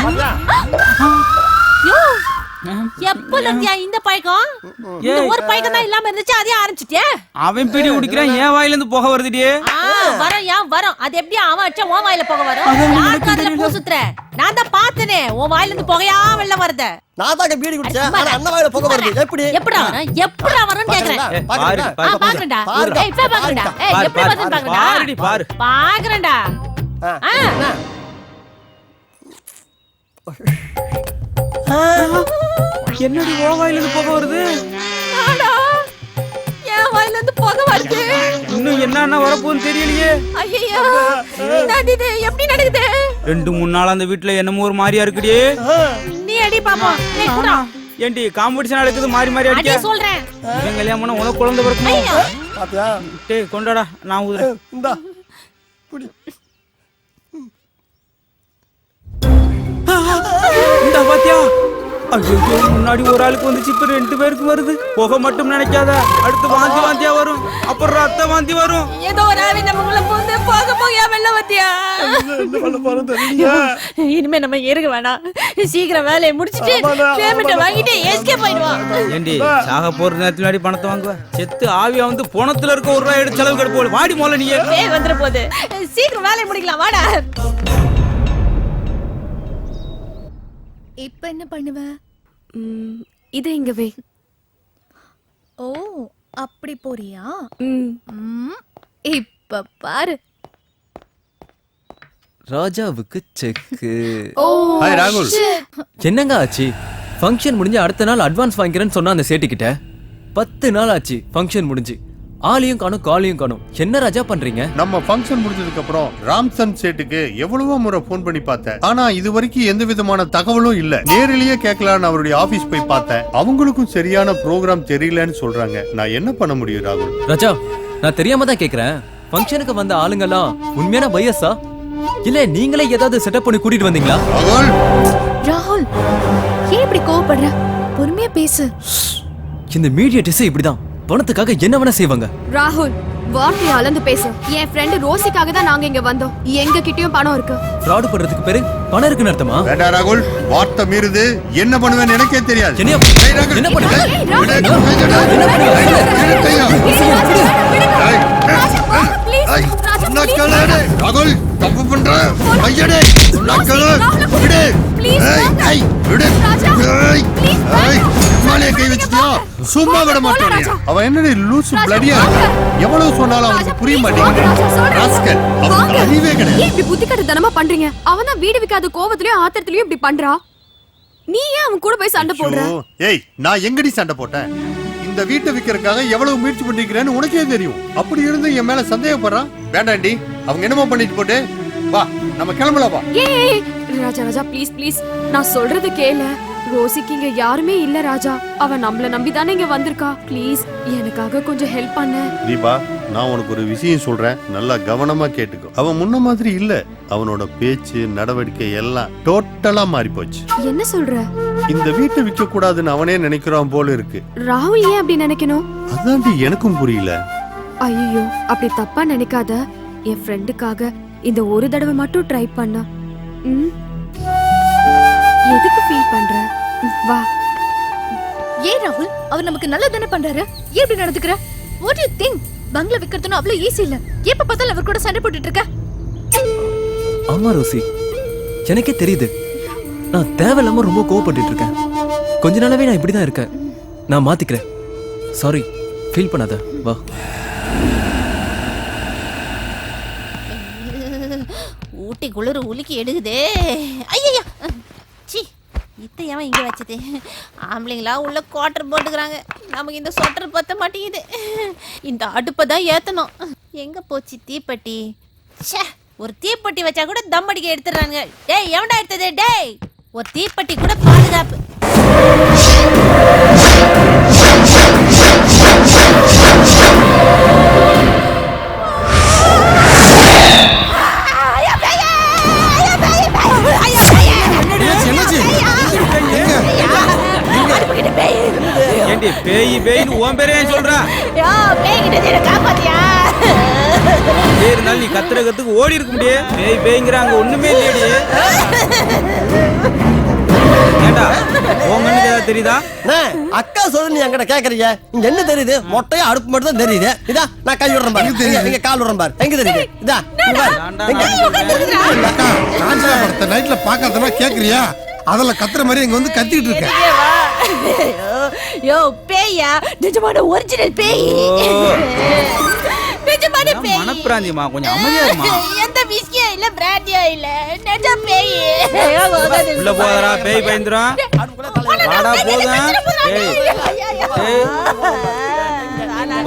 யோ எப்பல இருந்தியா இந்த பைக்கம்? இந்த ஒரு பைக்கம் தான் இல்லாம இருந்துச்சு, அதே ஆரம்பிச்சிட்டியா? அவன் பீடி குடிக்கிறான், என் வாயில இருந்து போக வருதுடி. வரும் அது எப்படி அவன் அடிச்சா உன் வாயில போக வரும்? யாருக்கு அதுல பூ சுத்துற? நான் தான் பார்த்தனே உன் வாயில இருந்து புகையா வெள்ள வருது. நான் தான் பீடி குடிச்சேன், ஆனா அண்ணன் வாயில போக வருது. எப்படி எப்படா வரும்னு கேக்குறேன். பாக்குறேன்டா. ஏய் இப்ப பாக்குறேன்டா. ஏய் எப்படி வருதுன்னு பாக்குறேன்டா. பாருடி பாரு. பாக்குறேன்டா. என்னடி ஓ வாயில இருந்து போக வருது? ஆடா என் வாயில இருந்து புகை வருது. இன்னும் என்னன்னா வரப்போன்னு தெரியலையே. ஐயோ இது எப்படி நடக்குது? 2-3 நாள் அந்த வீட்ல என்னமோ ஒரு மாதிரியா இருக்குடி. நீ அடி பாப்போம். ஏய் குடா. ஏண்டி காம்படிஷன் நடக்குது மாறி மாறி அடிக்க? அடி சொல்றேன். இவன் கல்யாணம் பண்ண உனக்கு குழந்தை பிறக்குமா? பாத்தியா? டேய் கொண்டாடா நான் ஊதுறேன். இந்தா குடி. இந்த பாத்தியா? ஐயோ முன்னாடி ஒரு ஆளுக்கு வந்துச்சு, இப்ப 2 பேருக்கு வருது. புகை மட்டும் நினைக்காத, அடுத்து வாந்தி வாந்தியா வரும், அப்புறம் ரத்த வாந்தி வரும். ஏதோ ஒரு ஆவி நமக்குள்ள போந்து போகையா வெள்ள வத்தியா? என்ன பண்ண போறோம் தெரியல. இனிமே நம்ம இருக்க வேணாம், சீக்கிரம் வேலையை முடிச்சிட்டு பேமெண்ட் வாங்கிட்டு எஸ்கேப் ஆயிடுவோம். ஏண்டி சாக போற நேரத்துல முன்னாடி பணத்தை வாங்குவ? செத்து ஆவியா வந்து போனத்துல இருக்க 1 ரூபாய் எடுத்து செலவு கெடுப்போம். வாடி மோல நீ. ஏய் வந்துற போகுது, சீக்கிரம் வேலையை முடிக்கலாம் வாடா. இப்ப என்ன பண்ணுவ? இதை இங்க வை. ஓ அப்படி போறியா? ம். இப்ப பாரு. ராஜாவுக்கு செக்கு. ஹாய் ராகுல். என்னங்க ஆச்சு? ஃபங்க்ஷன் முடிஞ்சு அடுத்த நாள் அட்வான்ஸ் வாங்கிக்கிறேன்னு சொன்னா அந்த சேட்டு கிட்ட 10 நாள் ஆச்சு ஃபங்க்ஷன் முடிஞ்சு. ஆளையும் காணும் காலையும் காணும். என்ன ராஜா பண்றீங்க? நம்ம ஃபங்க்ஷன் முடிஞ்சதுக்கு அப்புறம் ராம்சன் சேட்டுக்கு எவ்வளவோ முறை போன் பண்ணி பார்த்தேன். ஆனா இது வரைக்கும் எந்த விதமான தகவலும் இல்ல. நேரிலேயே கேட்கலான்னு அவருடைய ஆபீஸ் போய் பார்த்தேன். அவங்களுக்கும் சரியான ப்ரோக்ராம் தெரியலன்னு சொல்றாங்க. நான் என்ன பண்ண முடியும் ராகுல்? ராஜா, நான் தெரியாம தான் கேக்குறேன். ஃபங்க்ஷனுக்கு வந்த ஆளுங்கெல்லாம் உண்மையான பையஸா இல்ல நீங்களே ஏதாவது செட்டப் பண்ணி கூட்டிட்டு வந்தீங்களா? ராகுல், ராகுல் ஏன் இப்படி கோவப்படுற? பொறுமையா பேசு. இந்த மீடியேட்டர்ஸ் இப்படிதான் பணத்துக்காக என்ன வேணா செய்வாங்க. ராகுல், வார்த்தையை அளந்து பேசு. என் ஃப்ரெண்ட் ரோசிக்காக தான் நாங்க இங்க வந்தோம். எங்க கிட்டயும் பணம் இருக்கு. ஃப்ராட் பண்றதுக்கு பேரு பணம் இருக்குன்னு அர்த்தமா? வேண்டாம் ராகுல், வார்த்தை மீறுது. என்ன பண்ணுவேன்னு எனக்கே தெரியாது. என்ன என்ன பண்ணுவ? ராகுல், தப்பு பண்ற. ஐயடே, உனக்கல விடு. ஏய், விடு. ஏய், மாலைய கை வச்சிட்டியா? சும்மா விட மாட்டேன். அவன் என்னடி லூசு பிளடியா? எவ்வளவு சொன்னாலும் அவனுக்கு புரிய மாட்டேங்குது. ராஸ்கல், அவனுக்கு அறிவே கிடையாது. ஏன் இப்படி புத்திக்கட்டத்தனமா பண்றீங்க? அவன் தான் வீடு விக்காத கோவத்திலயும் ஆத்திரத்திலயும் இப்படி பண்றா. நீ ஏன் அவன் கூட போய் சண்டை போடுற? ஏய், நான் எங்கடி சண்டை போட்டேன்? இந்த வீட்டை விக்கிறதுக்காக எவ்வளவு முயற்சி பண்ணிக்கிறேன்னு உனக்கே தெரியும். அப்படி இருந்து என் மேல சந்தேகப்படுறான். வேண்டாண்டி, அவங்க என்னமோ பண்ணிட்டு போட்டு வா, நம்ம கிளம்பலாம் வா. ஏய் ராஜா ராஜா, ப்ளீஸ் ப்ளீஸ், நான் சொல்றது கேளு. ரோசிக்கு இங்க யாருமே இல்ல ராஜா. அவ நம்மள நம்பி தானே இங்க வந்திருக்கா. ப்ளீஸ் எனக்காக கொஞ்சம் ஹெல்ப் பண்ணு. தீபா, நான் உனக்கு ஒரு விஷயம் சொல்றேன், நல்லா கவனமா கேட்டுக்கோ. அவன் முன்ன மாதிரி இல்ல. அவனோட பேச்சு நடவடிக்கை எல்லாம் டோட்டலா மாறி போச்சு. என்ன சொல்ற? இந்த வீட்டை விற்க கூடாதுன்னு அவனே நினைக்கிறான் போல இருக்கு. ராகுல் ஏன் அப்படி நினைக்கணும்? அதாண்டி எனக்கும் புரியல. ஐயோ, அப்படி தப்பா நினைக்காத. என் ஃப்ரெண்டுக்காக இந்த ஒரு தடவை மட்டும் ட்ரை பண்ண. எதுக்கு ஃபீல் பண்ற? வா. ஏன் ராகுல், அவர் நமக்கு நல்லது தானே பண்றாரு. ஏன் இப்படி நடந்துக்கிற? What you think? பங்களா விக்கிறதுன்னு அவ்வளவு ஈஸி இல்ல. எப்ப பார்த்தாலும் அவர் கூட சண்டை போட்டுட்டு இருக்க. ஆமா ரோசி, எனக்கே தெரியுது. நான் தேவையில்லாம ரொம்ப கோவப்பட்டு இருக்கேன். கொஞ்ச நாளாவே நான் இப்படிதான் இருக்கேன். நான் மாத்திக்கிறேன். சாரி, ஃபீல் பண்ணாத. வா. ஊட்டி குளிர் உலுக்கி எடுக்குதே. ஐயா, சி, இத்தையாவ இங்க வச்சது. ஆம்பளைங்களா உள்ள குவார்டர் போட்டுக்கிறாங்க. நமக்கு இந்த சொட்டர் பத்த மாட்டேங்குது. இந்த அடுப்பை தான் ஏத்தணும். எங்க போச்சு தீப்பெட்டி? ச்சே, ஒரு தீப்பெட்டி வச்சா கூட தம் அடிக்க எடுத்துறாங்க. டேய், எவன்டா எடுத்தது? டேய், ஒரு தீப்பெட்டி கூட பாதுகாப்பு. ஏண்டி பேய் பேய்னு உன் பேரே சொல்றா? இருந்தாலும் நீ கத்துறதுக்கு ஓடி இருக்க முடியே. பேய் பேய்ங்கிறாங்க, ஒண்ணுமே இல்லையடி. ஏண்டா, உன் கண்ணுக்கு ஏதாவது தெரியுதா? அக்கா சொல்லு, நீ என்கிட்ட கேக்குறீங்க. இங்க என்ன தெரியுது? மொட்டையா அடுப்பு மட்டும் தான் தெரியுது. இதா நான் கை விடுறேன் பாரு. எங்க கால் விடுறேன் பாரு. எங்க தெரியுது? இதா படத்தை நைட்ல பாக்காதமா கேக்குறியா? அதெல்லாம் கத்துற மாதிரி இங்க வந்து கத்திட்டு இருக்க. யோ பேயா, நிஜமான ஒரிஜினல் பேய். நிஜமான பேய். மனப்பிராந்தியமா, கொஞ்சம் அமைதியா இருமா. எந்த விஸ்கியா இல்ல பிராண்டியா இல்ல, நிஜ பேய். உள்ள போறா, பேய் பயந்துரும். வாடா போதும். ஏய்,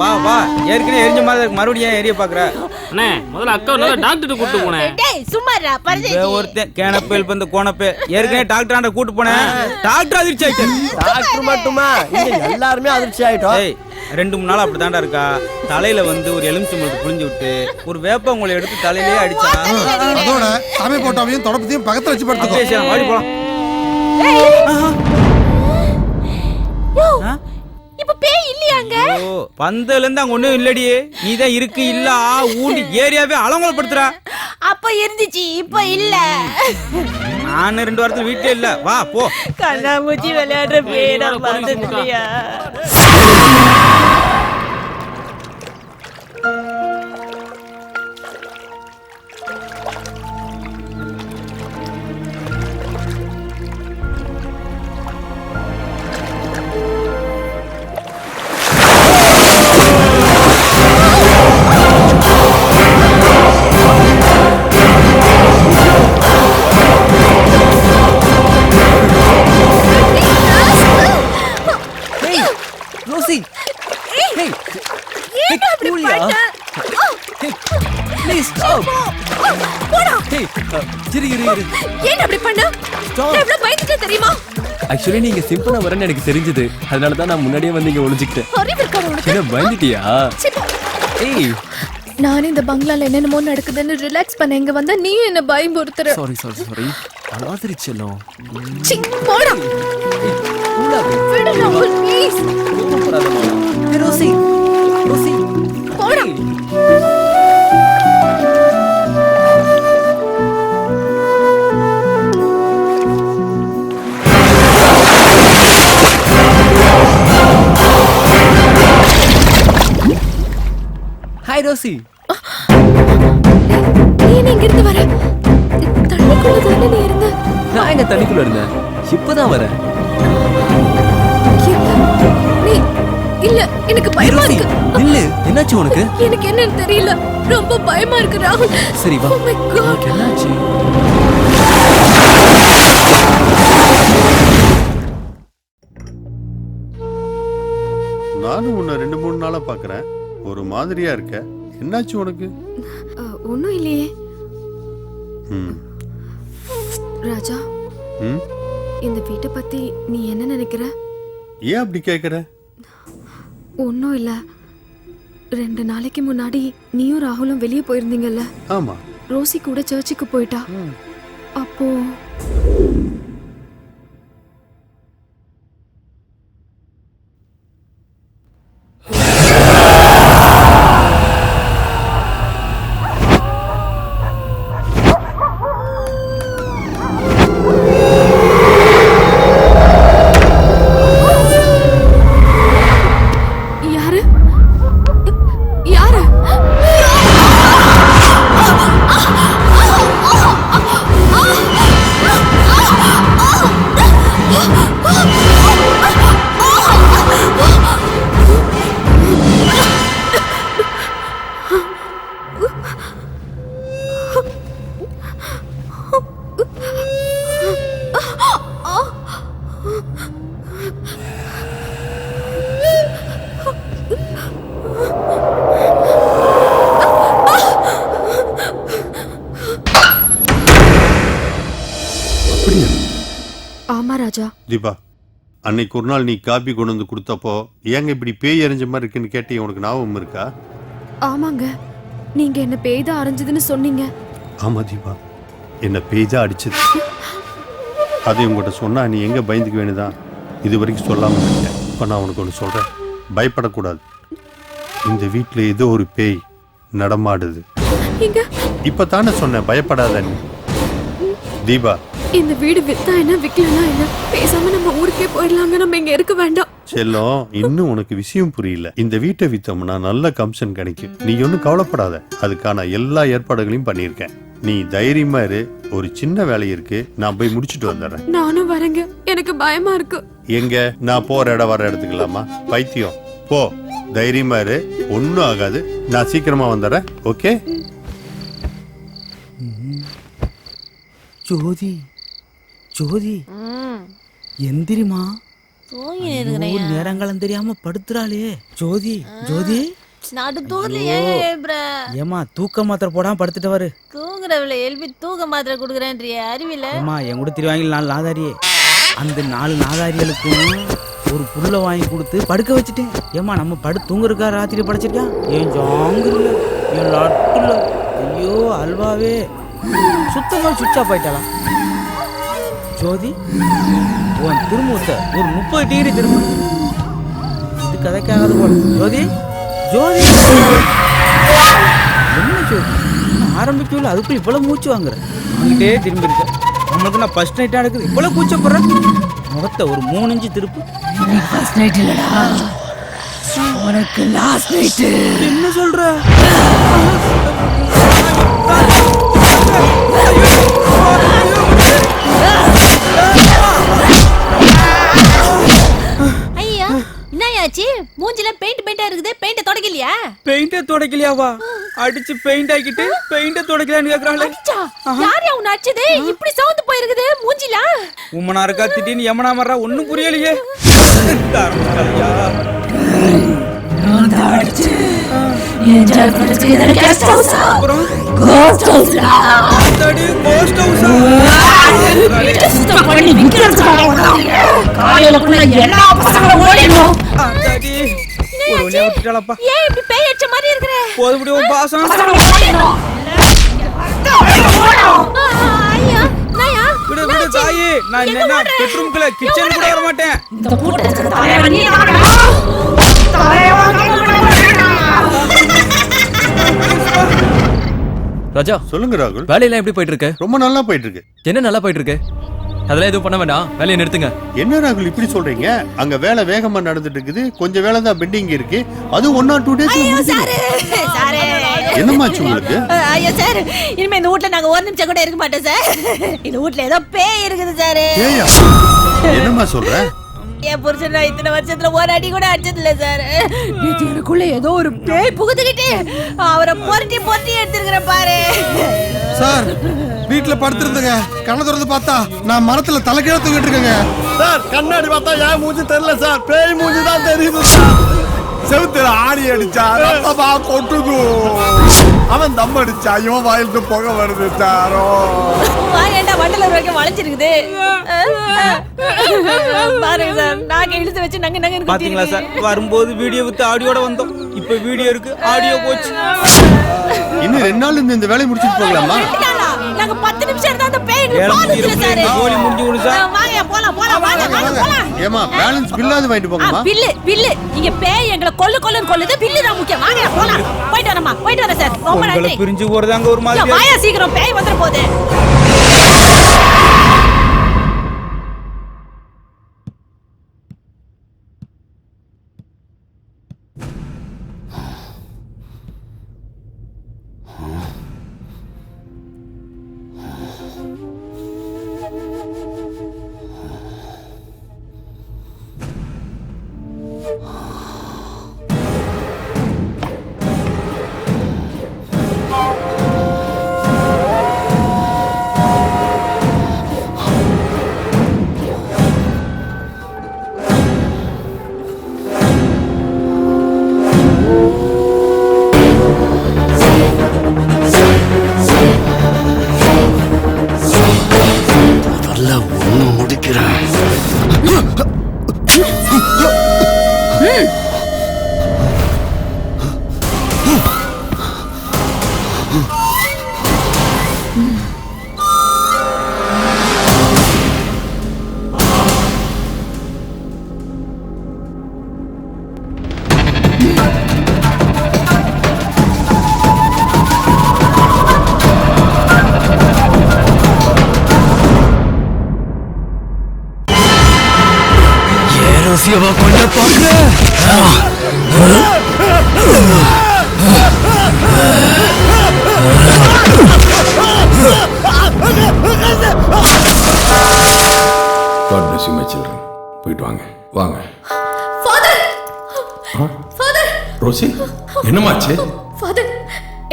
வா வா. ஏற்கனவே எரிஞ்ச மாதிரி இருக்கு, மறுபடியும் எரிய பாக்குற? அண்ணே, முதல்ல அக்கா நல்லா டாக்டர் கூட்டு போனேன். டேய் சும்மாடா, பரதேசி. ஒருத்தன் கேனப்பேல் பந்த கோணப்பே ஏற்கனவே டாக்டர் ஆண்ட கூட்டு போனேன். டாக்டர் அதிர்ச்சி ஆயிட்டு. டாக்டர் மட்டுமா, இங்க எல்லாருமே அதிர்ச்சி ஆயிட்டோம். ஏய், 2-3 நாள் அப்படிதான்டா இருக்கா. தலையில வந்து ஒரு எலுமிச்சம்பழத்தை புழிஞ்சு விட்டு ஒரு வேப்பங்குளை எடுத்து தலையிலேயே அடிச்சா. அதோட சாமி போட்டோவையும் தொடப்பத்தையும் பக்கத்துல வச்சு படுத்துக்கோ. ஓடி போலாம். யோ, இப்ப பேய் இல்லையாங்க? ஓ, பந்தல இருந்து அங்க ஒண்ணும் இல்லடி. நீதான் இருக்கு இல்ல ஊண்டி ஏரியாவே அலங்கோலப்படுத்துறா. அப்ப இருந்துச்சு, இப்ப இல்ல. நானு 2 வாரத்துல வீட்டுல இல்ல. வா போ. கண்ணாமூச்சி விளையாடுற பேய் நான் பார்த்ததில்லையா? இரு இரு இரு ஏன் அப்படி பண்ண? நான் எவ்வளவு பயந்துட்டேன் தெரியுமா? ஆக்சுவலி நீங்க சிம்பிளா வரேன்னு எனக்கு தெரிஞ்சது. அதனால தான் நான் முன்னாடியே வந்து இங்க ஒளிஞ்சிக்கிட்டேன். அறிவு இருக்கா உனக்கு? என்ன பயந்துட்டியா? ஏய் நான் இந்த பங்களால என்னென்னமோ நடக்குதுன்னு ரிலாக்ஸ் பண்ண இங்க வந்தா நீ என்ன பயமுறுத்துற. சாரி அழாதிரி செல்லம். சி போடா. விடு ராகுல் ப்ளீஸ். ரோசி போடா. Hi Rosie. நீ எங்க இருந்து வர? தண்ணிக்குள்ள தானே நீ இருந்த? நான் எங்க தண்ணிக்குள்ள இருந்தேன்? இப்பதான் வரேன். நீ இல்ல எனக்கு பயமா இருக்கு. இல்ல என்னாச்சு உனக்கு? எனக்கு என்னன்னு தெரியல. ரொம்ப பயமா இருக்கு ராகுல். சரி வா. Oh my God. என்னாச்சு? நானும் உன்னை 2-3 நாளா பாக்குறேன். ஒரு மாதிரியா இருக்க. என்னாச்சு உனக்கு? ஒண்ணும் இல்லையே. ம். ராஜா, இந்த வீட்டை பத்தி நீ என்ன நினைக்கிற? ஏன் அப்படி கேக்குற? ஒன்னும் இல்ல. 2 நாளைக்கு முன்னாடி நீயும் ராகுலும் வெளியே போயிருந்தீங்கல்ல? ஆமா. ரோசி கூட சர்ச்சுக்கு போயிட்டா. அப்போ தீபா, அன்னைக்கு ஒரு நாள் நீ காபி கொண்டு வந்து கொடுத்தப்போ ஏங்க இப்படி பேய் எறிஞ்ச மாதிரி இருக்குன்னு கேட்டு உனக்கு ஞாபகம் இருக்கா? ஆமாங்க, நீங்க என்ன பேய் தான் அரைஞ்சதுன்னு சொன்னீங்க. ஆமா தீபா, என்ன பேய் தான் அடிச்சது. அதை உங்கள்கிட்ட சொன்னா நீ எங்க பயந்துக்க வேண்டியதான். இது வரைக்கும் சொல்லாம இருக்கேன். இப்ப நான் உனக்கு ஒன்று சொல்றேன், பயப்படக்கூடாது. இந்த வீட்டுல ஏதோ ஒரு பேய் நடமாடுது. இப்ப தானே சொன்னேன் பயப்படாத. தீபா, இந்த வீடு வித்தா என்ன விக்கலனா என்ன, பேசாம நம்ம ஊருக்கே போயிடலாங்க. நம்ம இங்க இருக்க வேண்டாம். செல்லம், இன்னும் உனக்கு விஷயம் புரியல. இந்த வீட்டை வித்தோம்னா நல்ல கமிஷன் கிடைக்கும். நீ ஒன்னும் கவலைப்படாத, அதுக்கான எல்லா ஏற்பாடுகளையும் பண்ணியிருக்கேன். நீ தைரியமா இரு. ஒரு சின்ன வேலை இருக்கு, நான் போய் முடிச்சுட்டு வந்துடுறேன். நானும் வரேங்க, எனக்கு பயமா இருக்கு. எங்க? நான் போற இடம் வர எடுத்துக்கலாமா? பைத்தியம், போ, தைரியமா இரு, ஒன்னும் ஆகாது. நான் சீக்கிரமா வந்துடுறேன். ஓகே? ஜோதி, ஜோதி, எந்திரிமா. நேரங்களும் தெரியாம படுத்துறாளே. ஜோதி, ஜோதி, ஏமா தூக்க மாத்திரை போடாம படுத்துட்டு வரு. தூங்குறவள எழுப்பி தூக்க மாத்திரை குடுக்குறேன்றிய அறிவில. ஏமா என் கூட திருவாங்கி 4 நாதாரியே, அந்த 4 நாதாரிகளுக்கும் ஒரு புல்ல வாங்கி கொடுத்து படுக்க வச்சுட்டேன். ஏமா நம்ம தூங்குறக்கா ராத்திரி படைச்சிருக்கான். ஏன் ஜாங்குல, என் லட்டுல, ஐயோ அல்வாவே சுத்தமா சுவிட்சா போயிட்டாளா. ஜோதி, உன் திரும்பத்த ஒரு 30 டிகிரி திரும்ப. இது கதைக்காகாது போல. ஜோதி, ஜோதி, என்ன ஜோதி ஆரம்பிக்கல, அதுக்குள்ள இவ்வளவு மூச்சு வாங்குறேன். அங்கிட்டே திரும்பி இருக்க. நம்மளுக்கு நான் ஃபர்ஸ்ட் நைட்டா இருக்குது, இவ்வளவு கூச்சப்படுறேன். முகத்தை ஒரு 3 இன்ச்சு திருப்பு. ஃபர்ஸ்ட் நைட் இல்லடா, உனக்கு லாஸ்ட் நைட். என்ன சொல்ற? ஐயா, என்னயாச்சு? மூஞ்சில பெயிண்டா இருக்குது, பெயிண்ட தொடக்கலையா? பெயிண்ட தொடக்கலையாவா? அடிச்சு பெயிண்ட் ஆக்கிட்டு பெயிண்ட தொடக்கலையான்னு கேக்குறாங்களே. யார் யா உன்னை அடிச்சது? இப்படி சவுந்து போயிருக்குது மூஞ்சில. உம்மனா இருக்கா திடீர்னு யமனா மறா, ஒண்ணும் புரியலையே. நான் தான் அடிச்சு என்ஜாய் பண்ணிட்டு கெஸ்ட் ஹவுஸ், கோஸ்ட் ஹவுஸ்ல வாயிலுக்குள்ள எல்லா பசங்களும் ஓடிடணும். ஒரு வழியா விட்டுட்டாளப்பா. ஏன் இப்படி பேய் அடிச்ச மாதிரி இருக்கிற? போதுபடி உன் பாசம். ஐயா நாயா விடு விடு தாயி. நான் என்ன பெட்ரூம்க்குள்ள கிச்சன் கூட வர மாட்டேன். இந்த கூட்டத்துக்கு தலைவன் நீ தான். ராஜா சொல்லுங்க ராகுல். வேலையெல்லாம் எப்படி போயிட்டு இருக்கு? ரொம்ப நல்லா போயிட்டு இருக்கு. என்ன நல்லா போயிட்டு இருக்கு? அதெல்லாம் எதுவும் பண்ண வேண்டாம், வேலையை நிறுத்துங்க. என்ன ராகுல் இப்படி சொல்றீங்க? அங்க வேலை வேகமா நடந்துட்டு இருக்குது. கொஞ்சம் வேலை தான் பெண்டிங் இருக்கு. அது 1 or 2 டேஸ்ல முடிஞ்சிடும். என்னமாச்சு உங்களுக்கு? ஐயா சார், இனிமே இந்த வீட்ல நாங்க ஒரு நிமிஷம் கூட இருக்க மாட்டோம் சார். இந்த வீட்ல ஏதோ பேய் இருக்குது சார். ஏய்யா என்னமா சொல்ற? என் புருஷன் நான் இத்தனை வருஷத்துல ஒரு அடி கூட அடிச்சது இல்ல சார். நேத்து எனக்குள்ள ஏதோ ஒரு பேய் புகுந்துக்கிட்டு அவரை பொருட்டி பொருட்டி எடுத்துருக்கிற பாரு. சார் வீட்டுல படுத்திருந்துங்க, கண்ணை திறந்து பார்த்தா நான் மரத்துல தலைக்கீழ தூங்கிட்டு இருக்கேங்க. சார் கண்ணாடி பார்த்தா ஏன் மூஞ்சி தெரியல சார், பேய் மூஞ்சி தான் தெரியுது சார். செவுத்துல ஆணி அடிச்சா ரத்தமா கொட்டுது. அவன் தம் அடிச்சா இவன் வாயிலிருந்து புகை வருது சாரோ. வாயேண்டா வண்டலூர் வரைக்கும் வளைஞ்சிருக்குது பாருங்க சார். நாங்க இழுத்து வச்சு நங்க நங்க பாத்தீங்களா சார், வரும்போது வீடியோ வித்து ஆடியோட வந்தோம். இப்ப வீடியோ இருக்கு, ஆடியோ போச்சு. இன்னும் 2 நாள் இந்த வேலையை முடிச்சிட்டு போகலாமா? நாங்க 10 நிமிஷம் இருந்தா அந்த பேய் எங்களுக்கு பாலுச்சு சார். கோலி முடிஞ்சு விடு சார். வாங்க போலாம் போலாம் வாங்க போலாம். ஏமா பேலன்ஸ் பில்லாது வாங்கிட்டு போங்கம்மா. பில்லு இங்க பேய் எங்களை கொல்லுன்னு கொல்லுது. பில்லு தான் முக்கியம். வாங்க போலாம். போயிட்டு வரமா, போயிட்டு வர சார். ரொம்ப நன்றி. பிரிஞ்சு போறதாங்க ஒரு மாதிரி. வாயா சீக்கிரம், பேய் வந்துற போகுது. God bless you, my children. போயிட்டு வாங்க வாங்க. ரோசி என்னமாச்சு? ஃபாதர்,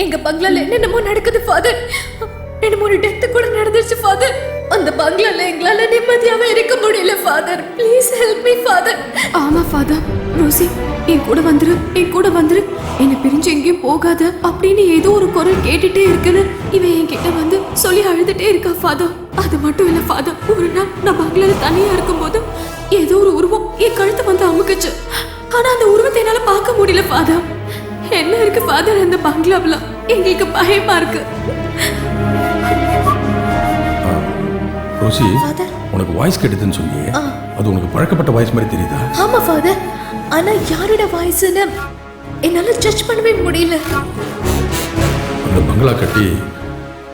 எங்க பங்களால என்னென்னமோ நடக்குது ஃபாதர். ரெண்டு மூணு டெத் கூட நடந்துருச்சு ஃபாதர். அந்த பங்களால எங்களால நிம்மதியாவே இருக்க முடியல father. Please help me father. ஆமா ஃபாதர். ரோசி என் கூட வந்துரு, என் கூட வந்துரு. என்னை பிரிஞ்சு எங்கேயும் போகாத அப்படின்னு ஏதோ ஒரு குரல் கேட்டுட்டே இருக்குன்னு இவன் என்கிட்ட வந்து சொல்லி அழுதுட்டே இருக்கா ஃபாதர். அது மட்டும் இல்ல ஃபாதர், ஒரு நாள் நான் பங்களால தனியா இருக்கும்போது ஏதோ ஒரு உருவம் என் கழுத்தை வந்து அமுக்குச்சு. ஆனா அந்த உருவத்தை என்னால பார்க்க முடியல ஃபாதர். என்ன இருக்கு ஃபாதர் அந்த பங்களாவுல? எங்களுக்கு பயமா இருக்கு. ரோசி, உனக்கு வாய்ஸ் கேட்டதுன்னு சொன்னியே, அது உனக்கு பழக்கப்பட்ட வாய்ஸ் மாதிரி தெரியுதா? ஆமா ஃபாதர், ஆனா யாரோட வாய்ஸ்னு என்னால ஜட்ஜ் பண்ணவே முடியல. அந்த பங்களா கட்டி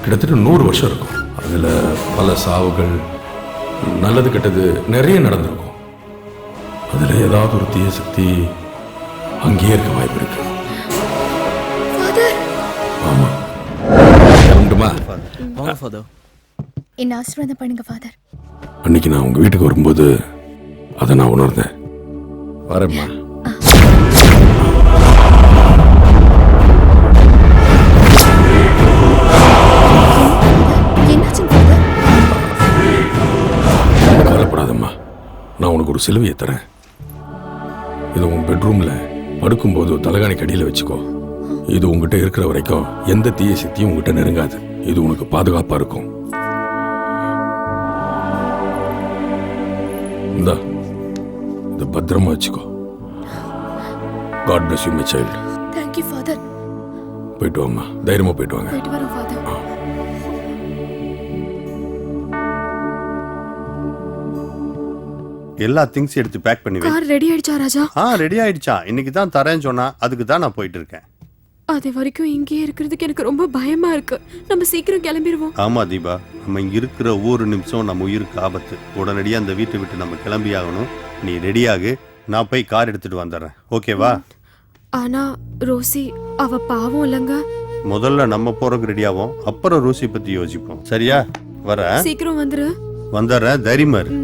கிட்டத்தட்ட 100 வருஷம் இருக்கும். அதுல பல சாவுகள், நல்லது கெட்டது நிறைய நடந்திருக்கும். அதுல ஏதாவது ஒரு தீய சக்தி அங்கேயே இருக்க வாய்ப்பு இருக்கு. ஆமா, கிளம்பட்டுமா? வாங்க ஃபாதர். என்ன ஆசீர்வாதம் பண்ணுங்க ஃபாதர். அன்னைக்கு நான் உங்க வீட்டுக்கு வரும்போது அதை நான் உணர்ந்தேன். வரேம்மா. கவலைப்படாதம்மா, நான் உனக்கு ஒரு சிலுவையை தரேன். இதை உன் பெட்ரூம்ல படுக்கும்போது தலைகாணிக்கு அடியில் வச்சுக்கோ. இது உங்ககிட்ட இருக்கிற வரைக்கும் எந்த தீய சக்தியும் உங்ககிட்ட நெருங்காது. இது உனக்கு பாதுகாப்பா இருக்கும். இந்தா இதை பத்திரமா வச்சுக்கோ. God bless you my child. Thank you father. போயிட்டு வாம்மா, தைரியமா போயிட்டு வாங்க. போயிட்டு வரோம் ஃபாதர். எல்லா திங்ஸ் எடுத்து பேக் பண்ணி வை. கார் ரெடி ஆயிடுச்சா ராஜா? ரெடி ஆயிடுச்சா? இன்னைக்கு தான் தரேன்னு சொன்னா, அதுக்கு தான் நான் போயிட்டு இருக்கேன். அது வரைக்கும் இங்கேயே இருக்கிறதுக்கு எனக்கு ரொம்ப பயமா இருக்கு. நம்ம சீக்கிரம் கிளம்பிடுவோம். ஆமா தீபா, நம்ம இங்க இருக்கிற ஒவ்வொரு நிமிஷம் நம்ம உயிருக்கு ஆபத்து. உடனடியா அந்த வீட்டை விட்டு நம்ம கிளம்பி ஆகணும். நீ ரெடியாகு, நான் போய் கார் எடுத்துட்டு வந்துடுறேன். ஓகேவா? ஆனா ரோசி அவ பாவம் இல்லங்க. முதல்ல நம்ம போறதுக்கு ரெடியாவோம், அப்புறம் ரோசி பத்தி யோசிப்போம். சரியா? வர சீக்கிரம் வந்துரு. வந்துடுறேன், தைரியமா இரு.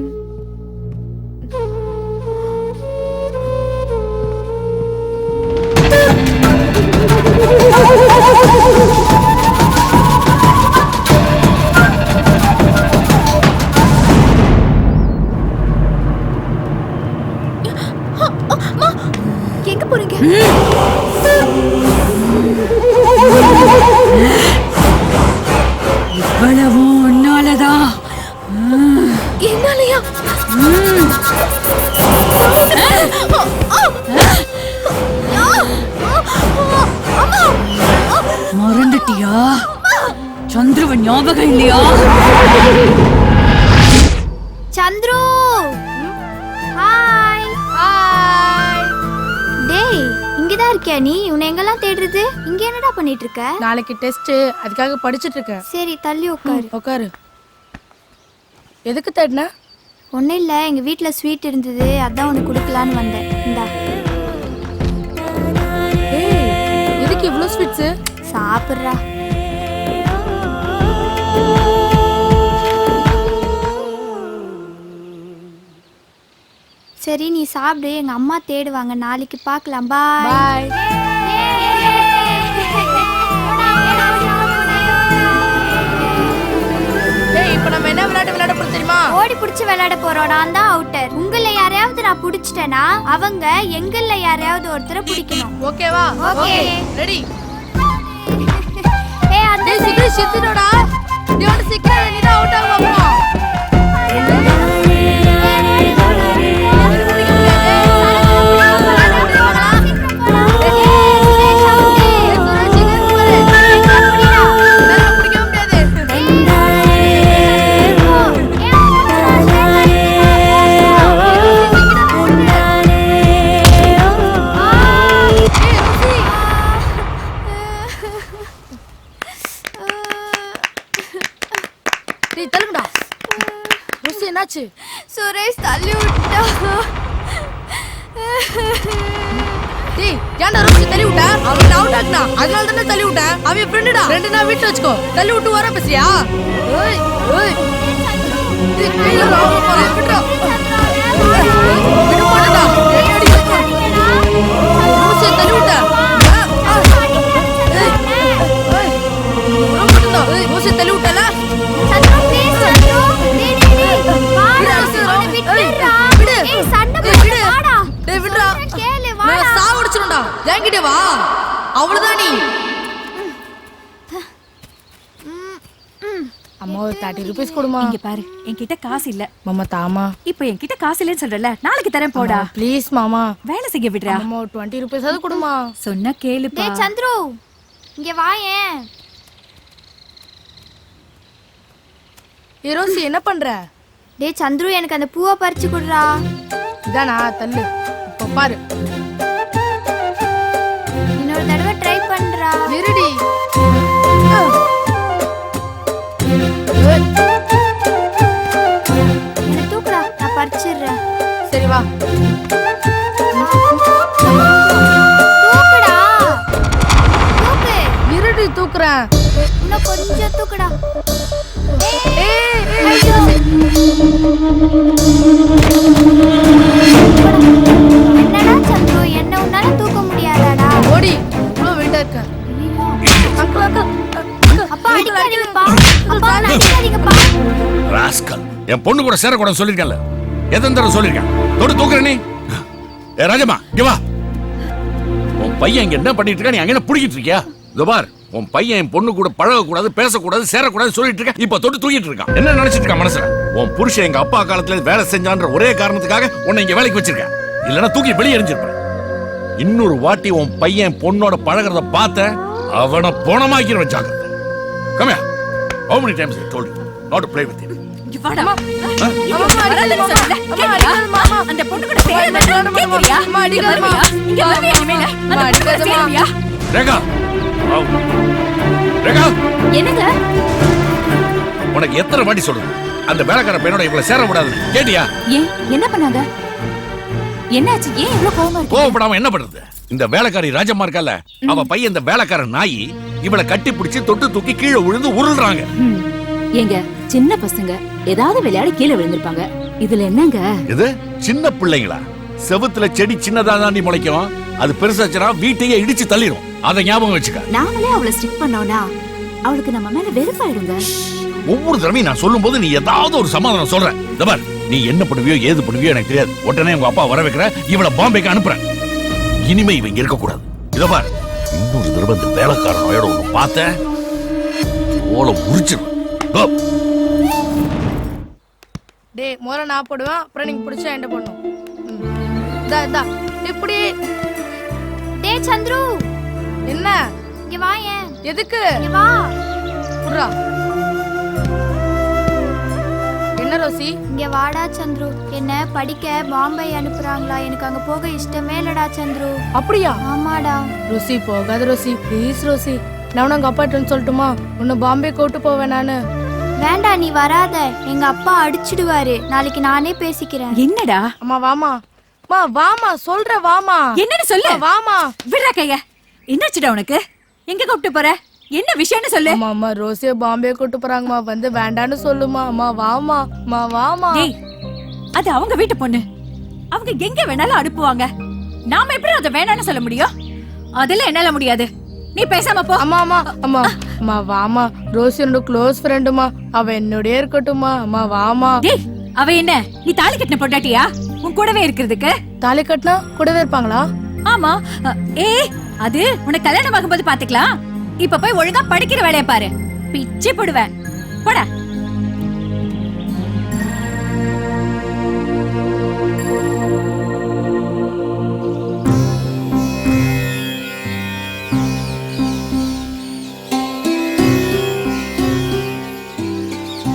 எங்க போறீங்க? இவ்வளவு உன்னாலதான். என்னாலயா? மறந்துட்டியா? சந்துருவ ஞாபகம் இல்லையா? சந்துரு, ஹாய். ஹாய். டேய், இங்கதான் இருக்கியா நீ? உன்னை எங்கெல்லாம் தேடுறது? இங்க என்னடா பண்ணிட்டு இருக்க? நாளைக்கு டெஸ்ட், அதுக்காக படிச்சிட்டு இருக்கேன். சரி, தள்ளி உட்காரு. உட்காரு. எதுக்கு தேடின? ஒன்னும் இல்ல, எங்க வீட்ல ஸ்வீட் இருந்தது, அதான் உனக்கு கொடுக்கலான்னு வந்தேன். இந்தா. ஏய், எதுக்கு இவ்ளோ ஸ்வீட்ஸ்? சாப்பிடுறா. சரி, நீ சாப்பிடு. எங்க அம்மா தேடுவாங்க. நாளைக்கு பார்க்கலாம். பாய். ஏய், இப்போ நம்ம என்ன விளையாட போறோம் தெரியுமா? ஓடி புடிச்சு விளையாட போறோம். நான் தான் அவுட்டர். உங்கள யாரையாவது நான் புடிச்சிட்டேனா அவங்க எங்கள்ல யாரையாவது ஒருத்தரை பிடிக்கணும். ஓகேவா? ஓகே. ரெடி? ஏய், அந்த சுதேஷ் செத்துடா. நீ வந்து சீக்கிரம் நீ தான் அவுட் ஆக போறோம். சுரேஷ் தள்ளி விட்டா. டேய், ஏன்டா ரோசி தள்ளி விட்ட? அவன் அவுட் ஆக்னா, அதனால தான தள்ளி விட்ட. அவன் ஃப்ரெண்டுடா. ஃப்ரெண்டுனா வீட்ல வச்சுக்கோ. தள்ளி விட்டு வர பேசியா? ஏய், ஏய். டேய், கையில வாங்க போறா. விட்றா. விடு போடா. ஏய், அடி. ரோசி தள்ளி விட்ட. ஏய், ஏய். ரோசி தள்ளி விட்டல? சந்திரா, ப்ளீஸ் சந்திரா. டேய். வாடா, விட்டுறா. ஏய், சண்டை போடு. வாடா. டேய், விட்றா. கேளு, வாடா. நான் சாவடிச்சிருடா. என்கிட்ட வா. அவ்வளவுதான் நீ. அம்மா ஒரு 30 ரூபீஸ் கொடுமா. இங்க பாரு, என்கிட்ட காசு இல்ல. மாமா தாமா. இப்போ என்கிட்ட காசு இல்லன்னு சொல்றல, நாளைக்கு தரேன் போடா. ப்ளீஸ் மாமா. வேலை செய்ய விடுறா. அம்மா ஒரு 20 ரூபீஸ் அது கொடுமா. சொன்னா கேளுப்பா. டேய் சந்துரு, இங்க வாயேன். ரோசி என்ன பண்ற? டேய் சந்துரு, எனக்கு அந்த பூவை பறிச்சு குடுறா. இதானா தள்ளு. இப்போ பாரு. இன்னொரு தடவை ட்ரை பண்றா. இருடி. என்ன தூக்குடா, நான் பறிச்சிடுறேன். சரி வா. தூக்குடா. தூக்கு. இருடி தூக்குறேன். இன்னும் கொஞ்சம் தூக்குடா. ஏய், ஐயோ. என்னடா சந்துரு, என்ன உன்னால தூக்க முடியாதாடா? ஓடி. இவ்வளவு வெயிட்டா இருக்க. Uncle uncle. அப்பா அடிக்காதீங்கப்பா. அப்பா அடிக்காதீங்கப்பா. ராஸ்கல், என் பொண்ணு கூட சேரக்கூடாதுன்னு சொல்லிருக்கேன்ல. எத்தனை தடவை சொல்லிருக்கேன்? தொடு தூக்குற நீ. ஏ ராஜம்மா, இங்க வா. உன் பையன் இங்க என்ன பண்ணிட்டு இருக்கா? நீ அங்க என்ன புடிக்கிட்டு இருக்கியா? இதோ பார், உன் பையன் என் பொண்ணு கூட பழகக்கூடாது, பேசக்கூடாது, சேரக்கூடாது சொல்லிட்டு இருக்க. இப்ப தொட்டு தூக்கிட்டு இருக்கான். என்ன நினைச்சிட்டு இருக்கான் மனசுல? உன் புருஷன் எங்க அப்பா காலத்துல வேலை செஞ்சான்ற ஒரே காரணத்துக்காக உன்னை இங்க வேலைக்கு வச்சிருக்கேன். இல்லனா தூக்கி வெளியே எறிஞ்சிருப்பேன். இன்னொரு வாட்டி உன் பையன் பொண்ணோட பழகிறத பார்த்த அவனை போனமாக்கிற வச்சாங்க. Come here. How many times I told you not to play with him? அந்த பொண்ணு கூட கேக்குறியா? இங்க வருவியா இனிமேல? அந்த பொண்ணு கூட சேருவியா? ரேகா, ரேகா, என்னங்க? உனக்கு எத்தனை வாட்டி சொல்றது அந்த வேலைக்கார பையனோட இவ்வளவு சேர கூடாது? கேட்டியா? ஏன் என்ன பண்ணாங்க? என்னாச்சு? ஏன் இவ்வளவு கோவமா இருக்கு? கோவப்படாம என்ன பண்றது? இந்த வேலைக்காரி ராஜம்மா இருக்கல, அவ பையன் இந்த வேலைக்கார நாயி இவளை கட்டி பிடிச்சு தொட்டு தூக்கி கீழே விழுந்து உருள்றாங்க. ஏங்க சின்ன பசங்க ஏதாவது விளையாடி கீழே விழுந்திருப்பாங்க. இதுல என்னங்க? இது சின்ன பிள்ளைங்களா? செவுத்துல செடி சின்னதா தாண்டி முளைக்கும், அது பெருசாச்சுனா வீட்டையே இடிச்சு தள்ளிடும். அதை ஞாபகம் வச்சுக்க. நாமளே அவளை ஸ்டிக் பண்ணோம்னா அவளுக்கு நம்ம மேல வெறுப்பாயிடுங்க. ஒவ்வொரு தடவையும் நான் சொல்லும் போது நீ ஏதாவது ஒரு சமாதானம் சொல்ற. தபார், நீ என்ன பண்ணுவியோ ஏது பண்ணுவியோ எனக்கு தெரியாது. உடனே உங்க அப்பா வர வைக்கிற, இவளை பாம்பேக்கு அனுப்புறேன். இனிமே இவங்க இருக்க கூடாது. இதோ பார், இன்னொரு தடவை இந்த வேலைக்கார நோயோட ஒண்ணு பார்த்த ஓலை உரிச்சிடும். டேய் மோர நான் போடுவேன், அப்புறம் நீங்க பிடிச்சா என்ன பண்ணும்? இதா இப்படி. டேய் சந்துரு, என்ன? இங்க வாயேன். எதுக்கு? இங்க வா. புறா. என்ன ரோசி? இங்க வாடா சந்துரு. என்ன படிக்க பாம்பே அனுப்புறாங்களா? எனக்கு அங்க போக இஷ்டமே இல்லடா சந்துரு. அப்படியா? ஆமாடா. ரோசி போகாத ரோசி, ப்ளீஸ் ரோசி. நான் உங்க அப்பாட்ட சொல்லட்டுமா? உன்னை பாம்பே கூட்டு போவேன் நானு. வேண்டாம், நீ வராத. எங்க அப்பா அடிச்சிடுவாரு. நாளைக்கு நானே பேசிக்கிறேன். என்னடா? அம்மா வாமா. மா வாமா, சொல்ற வாமா. என்னன்னு சொல்லு. வாமா. விடுறா கைய. என்னாச்சுடா உனக்கு? எங்க கூப்பிட்டு போற? என்ன விஷயம்னு சொல்லு. அம்மா ரோசிய பாம்பே கூட்டு போறாங்கம்மா, வந்து வேண்டான்னு சொல்லுமா. அம்மா வாமா. அம்மா வாமா. டேய், அது அவங்க வீட்டு பொண்ணு. அவங்க எங்க வேணாலும் அனுப்புவாங்க. நாம எப்படி அதை வேணான்னு சொல்ல முடியும்? அதெல்லாம் என்னால முடியாது. நீ பேசாம போ. அம்மா அம்மா அம்மா அம்மா வாமா. ரோசி என்னோட க்ளோஸ் ஃப்ரெண்டுமா, அவ என்னோடயே இருக்கட்டுமா. அம்மா வாமா. டேய், அவ என்ன நீ தாலி கட்டின பொண்டாட்டியா? உன் கூடவே இருக்கிறதுக்கு? தாலி கட்டினா கூடவே இருப்பாங்களா? ஆமா. அது உனக்கு கல்யாணம் ஆகும்போது பாத்துக்கலாம். இப்ப போய் ஒழுங்கா படிக்கிற வேலையை பாரு. பிச்சு போடுவேன். போடா.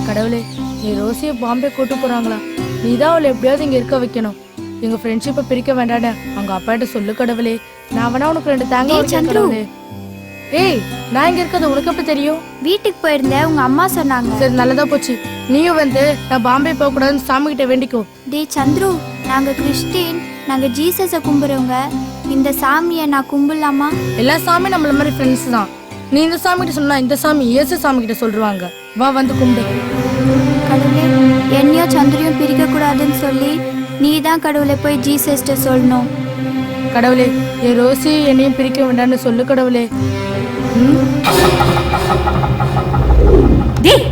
கடவுளே, நீ ரோசிய பாம்பே கூட்டு போறாங்களா? நீதான் அவளை எப்படியாவது இங்க இருக்க வைக்கணும். எங்க ஃப்ரெண்ட்ஷிப்பை பிரிக்க வேண்டாட அவங்க அப்பாட்ட சொல்லு கடவுளே. நான் வேணா உனக்கு 2 தேங்காய் சந்துரு. ஏய், நான் இங்க இருக்கிறது உனக்கு எப்படி தெரியும்? வீட்டுக்கு போயிருந்தேன், உங்க அம்மா சொன்னாங்க. சரி, நல்லதா போச்சு. நீயும் வந்து நான் பாம்பே போக கூடாதுன்னு சாமி கிட்ட வேண்டிக்கோ. டேய் சந்துரு, நாங்க கிறிஸ்டின், நாங்க ஜீசஸ கும்பிடுறவங்க. இந்த சாமியை நான் கும்பிடலாமா? எல்லா சாமி நம்மள மாதிரி ஃப்ரெண்ட்ஸ் தான். நீ இந்த சாமி கிட்ட சொன்னா இந்த சாமி இயேசு சாமி கிட்ட சொல்றாங்க. வா வந்து கும்பிடு. கடவுளே, என்னையும் சந்திரியும் பிரிக்க கூடாதுன்னு சொல்லி நீ தான் கடவுளை போய் ஜீசஸ்ட சொல்லணும். கடவுளே, என் ரோசி என்னையும் பிரிக்க வேண்டாம்னு சொல்லு கடவுளே. டேய்,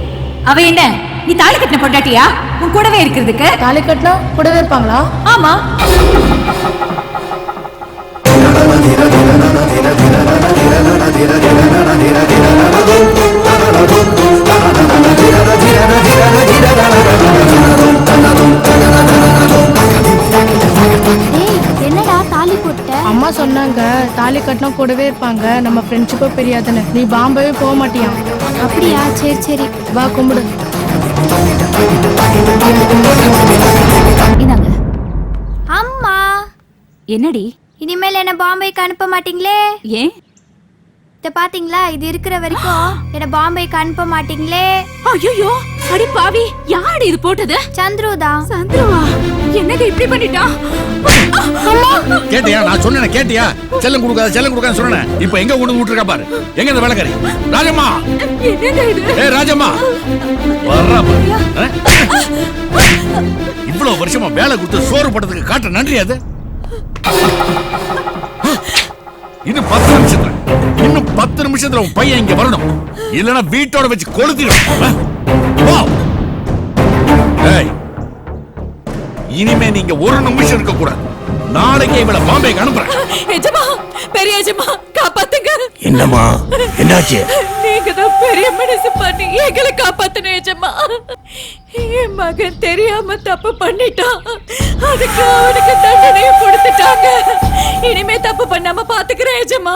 அவ என்ன நீ தாலி கட்டின பொண்டாட்டியா? உன் கூடவே இருக்கிறதுக்கு? தாலி கட்டினா கூடவே இருப்பாங்களா? ஆமா. என்னடா தாலி போட்ட? அம்மா சொன்னாங்க தாலி கட்டினா கூடவே இருப்பாங்க, நம்ம ஃப்ரெண்ட்ஷிப்போ பெரியாதுன்னு. நீ பாம்பே போக மாட்டியா? அப்படியா? சரி சரி, வா கும்பிடு. இந்தாங்க. அம்மா. என்னடி? இனிமேல் என்ன பாம்பேக்கு அனுப்ப மாட்டீங்களே? ஏன்? இத பாத்தீங்களா, இது இருக்கிற வரைக்கும் என்ன பாம்பேக்கு அனுப்ப மாட்டீங்களே? ஐயோ, அடி பாவி, யாரு இது போட்டது? சந்துரு தான். சந்துருவா? என்னங்க இப்படி பண்ணிட்டா? கேட்டியா? நான் சொன்னேன் கேட்டியா? செல்லம் கொடுக்காத சொன்னேன். இப்போ எங்க கொண்டு விட்டுருக்கா பாரு. எங்க இந்த வேலைக்காரி? ராஜம்மா. என்னங்க இது? ஏய் ராஜம்மா, வர்றா பாரு. இவ்வளவு வருஷமா வேலை கொடுத்து சோறு போட்டதுக்கு காட்ட நன்றி அது. இன்னும் 10 நிமிஷத்துல உன் பையன் இங்க வரணும். இல்லனா வீட்டோட வச்சு கொளுத்திடும். இனிமே நீங்க ஒரு நிமிஷம் இருக்க கூடாது. நாளைக்கே இவளை பாம்பேக்கு அனுப்புறேன். எஜமா, பெரிய எஜமா, காப்பாத்துங்க. என்னம்மா என்னாச்சு? நீங்க தான் பெரிய மனசு பண்ணி எங்களை காப்பாத்தணும் எஜமா. என் மகன் தெரியாம தப்பு பண்ணிட்டான், அதுக்கு அவனுக்கு தண்டனையை கொடுத்துட்டாங்க. இனிமே தப்பு பண்ணாம பாத்துக்கிறேன் எஜமா.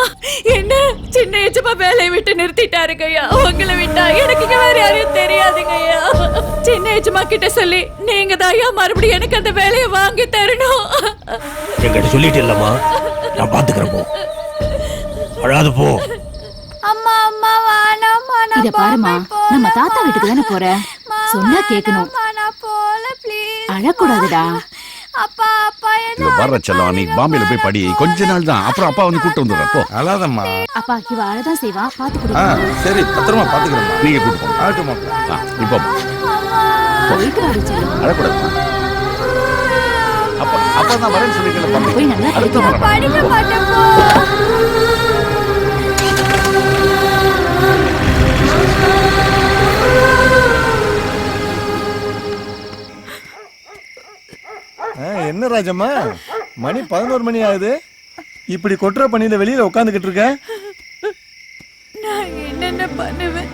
என்ன சின்ன எஜமா வேலையை விட்டு நிறுத்திட்டாருங்கய்யா. உங்களை விட்டா எனக்கு இங்க வேற யாரையும் தெரியாதுங்கய்யா. சின்ன எஜமா கிட்ட சொல்லி நீங்க தான் ஐயா மறுபடியும் எனக்கு அந்த வேலையை வாங்கி தரணும். என்கிட்ட சொல்லிட்டு இல்லம்மா, நான் பாத்துக்கிறேன். போ, அழாது போ. அம்மா அம்மா வானாம்மா, இத பாருமா, நம்ம தாத்தா வீட்டுக்கு தானே போற, சொன்னா கேட்கணும். அழக்கூடாதுடா. அப்பா அப்பா இங்க வர்ற செல்லம், நீ பாம்பேல போய் படி, கொஞ்ச நாள் தான், அப்புறம் அப்பா வந்து கூட்டு வந்துடுறேன். போ. அழாதம்மா. அப்பா இவ அழதான் செய்வா, பாத்து கொடுங்க. சரி, பத்திரமா பாத்துக்கிறேன். நீங்க கூட்டு போங்க. ஆகட்டுமா. இப்போ போயிட்டு வாடி செல்லம். அழக்கூடாது. அப்பா தான் வரேன்னு சொல்லிக்கல. போய் நல்லா படிக்கணும். படிக்க மாட்டேன் போ. என்ன ராஜம்மா, மணி 11 மணி ஆகுது, இப்படி கொட்டுற பணியில வெளியில உட்காந்துக்கிட்டு இருக்க? நான் என்னென்ன பண்ணுவேன்?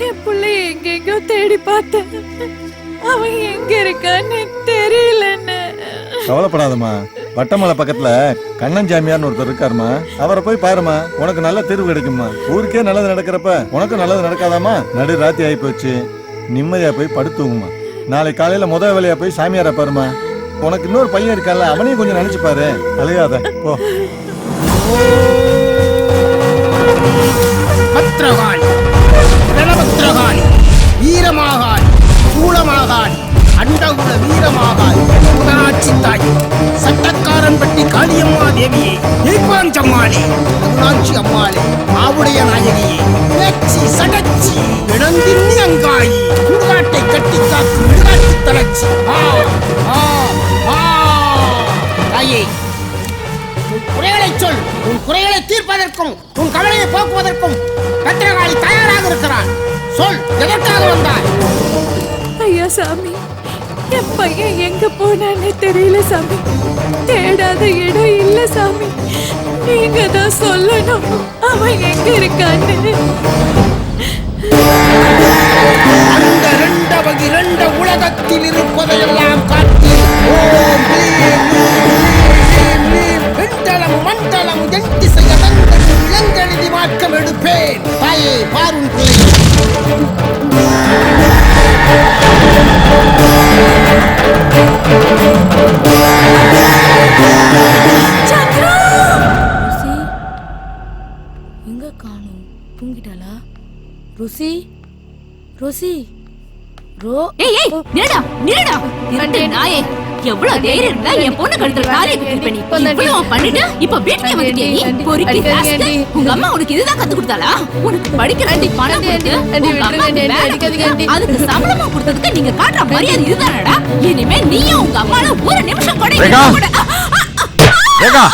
என் பிள்ளைய எங்கெங்கோ தேடி பார்த்தேன், அவன் எங்க இருக்கான்னு தெரியலன்னு. கவலைப்படாதம்மா, வட்டமலை பக்கத்துல கண்ணன் ஜாமியார்னு ஒருத்தர் இருக்காருமா, அவரை போய் பாருமா, உனக்கு நல்ல தீர்வு கிடைக்குமா. ஊருக்கே நல்லது நடக்கிறப்ப உனக்கும் நல்லது நடக்காதாமா? நடு ராத்தி ஆகி போச்சு, நிம்மதியா போய் படுத்துவோமா. நாளை காலையில முத வேலையா போய் சாமியார பாருமா. உனக்கு இன்னொரு பையன் இருக்கால, அவனையும் கொஞ்சம் நினைச்சு பாரு. அழுகாத, போ. பத்ரகாளி, ரணபத்ரகாளி, வீரமாகாளி, சூளமாகாளி, அண்டகுல வீரமாகாளி, முதனாட்சி தாய், சட்டக்காரன்பட்டி காளியம்மா தேவியே, தீபாஞ்சம்மாளே, அருணாட்சி அம்மாளே, ஆவுடைய நாயகியே, பேச்சி சடச்சி, இளந்தின்னி அங்காயி, சுடுகாட்டை கட்டி காக்கும் விடுகாட்டு தளர்ச்சி. தாயே, உன் குறைகளை சொல். உன் குறைகளை தீர்ப்பதற்கும் உன் கவலையை போக்குவதற்கும் பத்திரகாளி தயாராக இருக்கிறான். சொல், எதற்காக வந்தாய்? ஐயா சாமி, என் பையன் எங்க போனான்னு தெரியல சாமி. தேடாத இடம் இல்ல சாமி. நீங்க தான் சொல்லணும் அவன் எங்க இருக்கான்னு. அந்த ரெண்ட வகை ரெண்ட உலகத்தில் இருப்பதையெல்லாம் காட்டி ஓம் விண்டலம் மண்டலம் என் திசை அதங்கள் இளங்கெழுதி மாற்றம் எடுப்பேன். தாயே, பாரும் பிள்ளை. எங்க காணோம்? தூங்கிட்டாளா? ருசி, ருசி, ஏய் ஏய், நில்லுடா நில்லுடா. இரண்டு நாயே, எவ்வளவு தைரியம் இருந்தா என் பொண்ணு கழுத்துல தாலியை கட்டி நீ இவ்வளவு பண்ணிட்டு இப்ப வீட்டுல வந்துட்டியா நீ? பொறுக்கி ராஸ்கல். உங்க அம்மா உனக்கு இதுதான் கத்து கொடுத்தாளா? உனக்கு படிக்கிறாண்டி பணம் கொடுத்து உங்க அம்மாக்கு வேலை கொடுத்து அதுக்கு சம்பளமா கொடுத்ததுக்கு நீங்க காட்டுற மரியாதை இதுதானடா? இனிமே நீயும் உங்க அம்மால ஒரு நிமிஷம் கூட ரேகா,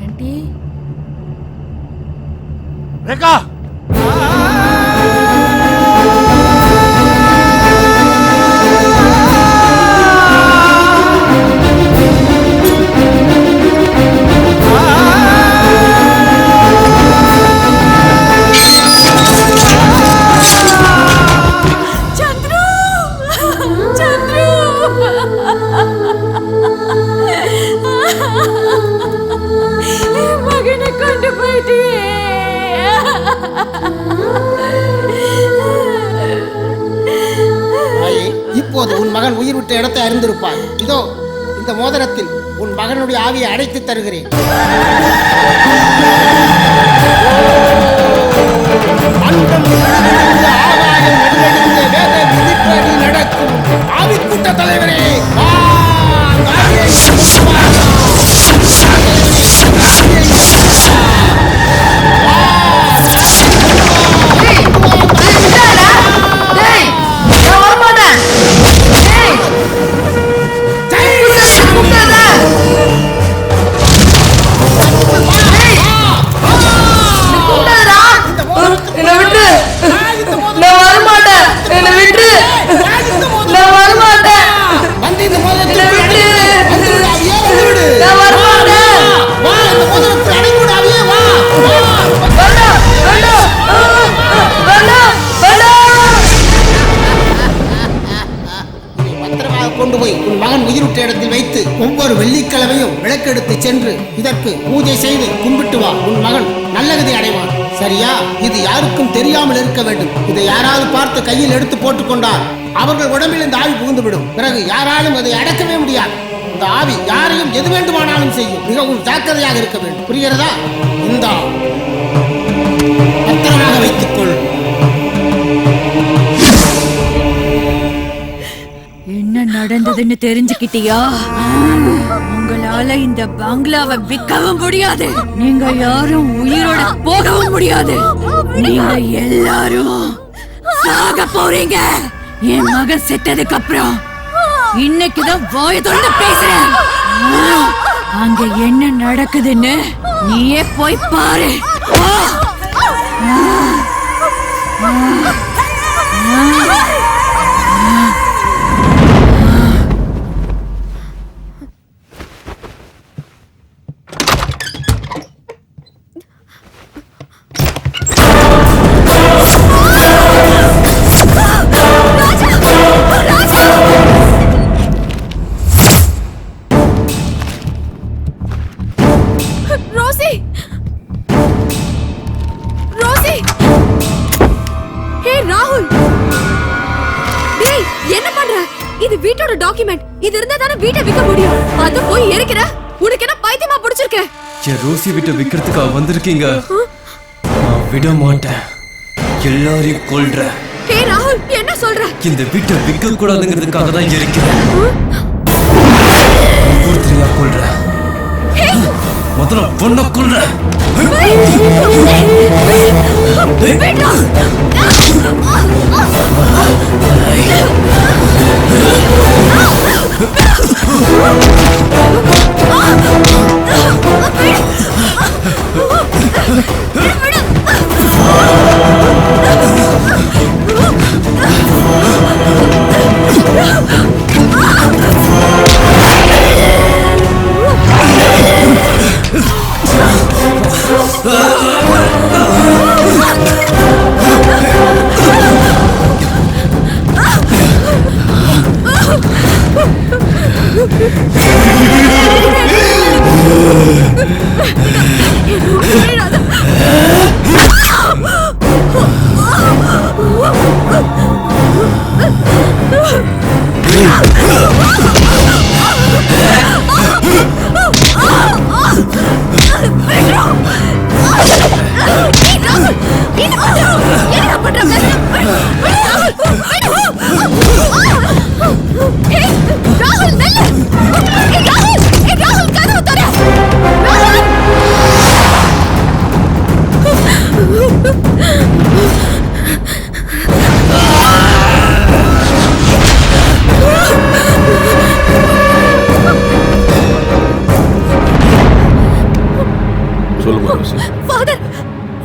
ஆண்டி, ரேகா, மகனை கொண்டு போயிட்டியே. இப்போது உன் மகன் உயிர் விட்ட இடத்தை அறிந்திருப்பாய். இதோ இந்த மோதிரத்தில் உன் மகனுடைய ஆவியை அடைத்து தருகிறேன். அண்டம் விழுந்த ஆகாயம் நடுநடுங்க வேத விதிப்படி நடக்கும் ஆவி கூட்ட தலைவரே, வா, ஆவியை கூப்பிடாத. இதற்கு பூஜை செய்து கும்பிட்டு வா, உன் மகன் நல்ல கதி அடைவான். சரியா? இது யாருக்கும் தெரியாமல் இருக்க வேண்டும். இதை யாராவது பார்த்து கையில் எடுத்து போட்டுக்கொண்டால் அவர்கள் உடம்பில் இந்த ஆவி புகுந்துவிடும். பிறகு யாராலும் அதை அடக்கவே முடியாது. இந்த ஆவி யாரையும் எது வேண்டுமானாலும் செய்யும். மிகவும் ஜாக்கிரதையாக இருக்க வேண்டும். புரிகிறதா? இந்த பத்திரமாக வைத்துக்கொள். என்ன நடந்ததுன்னு தெரிஞ்சுக்கிட்டியா? உங்களால இந்த பங்களாவை விற்கவும் முடியாது. நீங்க யாரும் உயிரோட போகவும் முடியாது. நீங்க எல்லாரும் சாக போறீங்க. என் மகன் செத்ததுக்கு அப்புறம் இன்னைக்குதான் வாயை திறந்து பேசுறேன். அங்க என்ன நடக்குதுன்னு நீயே போய் பாரு. ரோசி, ரோசி, ஹே ராகுல், டேய் என்ன பண்ற? இது வீட்டோட டாக்குமெண்ட். இது இருந்தா தானே வீட்டை விற்க முடியும். அது போய் எரிக்கிற. உனக்கு என்ன பைத்தியமா பிடிச்சிருக்க? என் ரோசி வீட்டை விற்கிறதுக்கா வந்திருக்கீங்க? நான் விட மாட்டேன். எல்லாரையும் கொல்ற. ஹே ராகுல், என்ன சொல்ற? இந்த வீட்டை விற்க கூடாதுங்கிறதுக்காக தான் இருக்கிறேன். ஒருத்தரையா கொல்ற. முதல்ல பொண்ணை கொல்ற.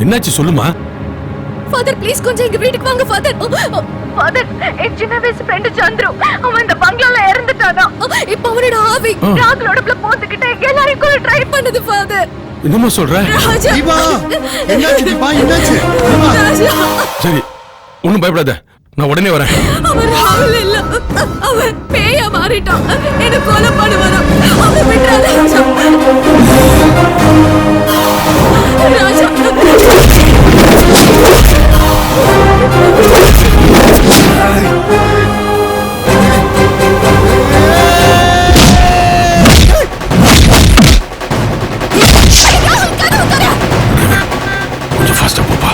என்னாச்சு சொல்லுமா? ஃபாதர் ப்ளீஸ் கொஞ்சம் எங்க வீட்டுக்கு வாங்க ஃபாதர். ஃபாதர், என் சின்ன வயசு ஃப்ரெண்ட் சந்துரு, அவன் இந்த பங்களால இறந்துட்டானா. இப்போ அவனோட ஆவி ராகுலோட உள்ள போந்துக்கிட்டு எல்லாரையும் கொல்ல ட்ரை பண்ணுது ஃபாதர். என்னம்மா சொல்ற? தீபா, என்னாச்சு தீபா? என்னாச்சு? சரி, ஒண்ணும் பயப்படாத, நான் உடனே வரேன். அவன் ராகுல் இல்ல, அவன் பேயா மாறிட்டான். என்ன கொலை பண்ணுவானா? அவன் விட்டுறாத ராஜா. கொஞ்சம் ஃபாஸ்டா போப்பா.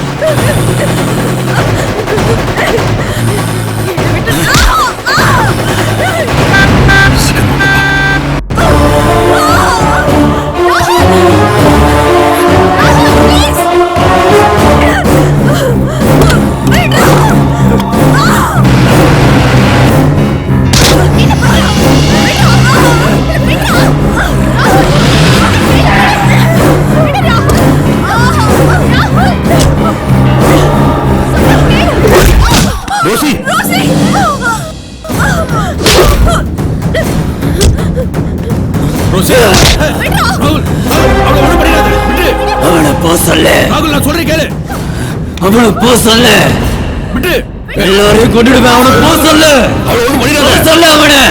அவனை போ சொல்லு. ராகுல், நான் சொல்றேன் கேளு. அவனை போ சொல்லு. விட்டு எல்லாரையும் கொண்டுடுவேன். அவனை போ சொல்லு. அவனை சொல்லு அவனை.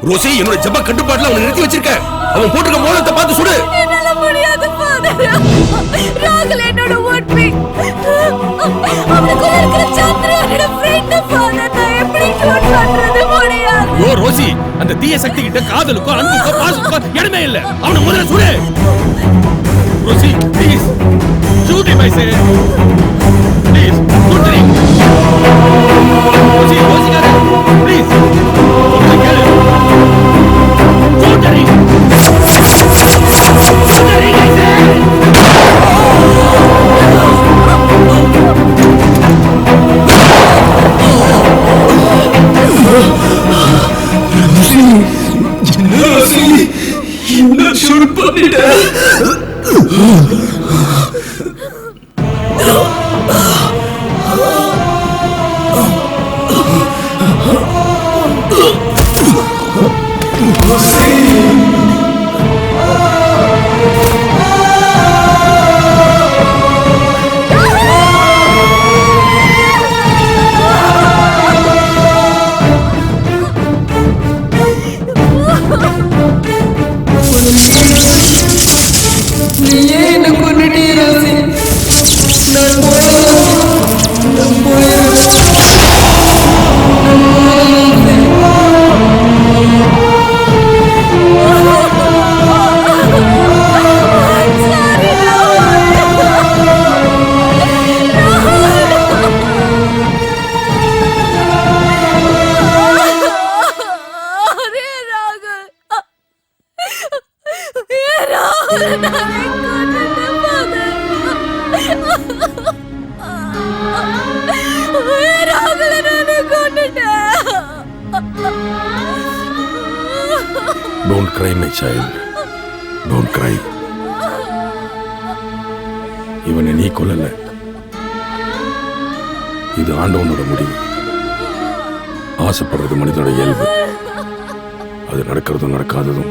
ரோசி என்னோட ஜப்ப கட்டுப்பாட்டுல அவனை நிறுத்தி வச்சிருக்க. அவன் போட்டுக்க மோதிரத்தை பார்த்து சுடு. என்னால முடியாது ஃபாதர். ராகுல் என்னோட ஓட்மி. அவனுக்குள்ள இருக்கிற சந்திரனோட ஃப்ரெண்ட் ஃபாதர். நான் எப்படி ஷூட் பண்றது முடியாது. யோ ரோசி, அந்த தீய சக்தி கிட்ட காதலுக்கோ அன்புக்கோ பாசத்துக்கோ இடமே இல்ல. அவனை முதல்ல சுடு. Rosy please shoot him I say. Please shoot him. Rosy ரோசிக்காத ப்ளீஸ். Oh நானே கொன்னுட்டேன் ஃபாதர். ராகுல நானே கொன்னுட்டேன். Don't cry my child, don't cry. இவனை நீ கொல்லல, இது ஆண்டவனோட முடிவு. ஆசைப்படுறது மனிதனோட இயல்பு. அது நடக்கிறதும் நடக்காததும்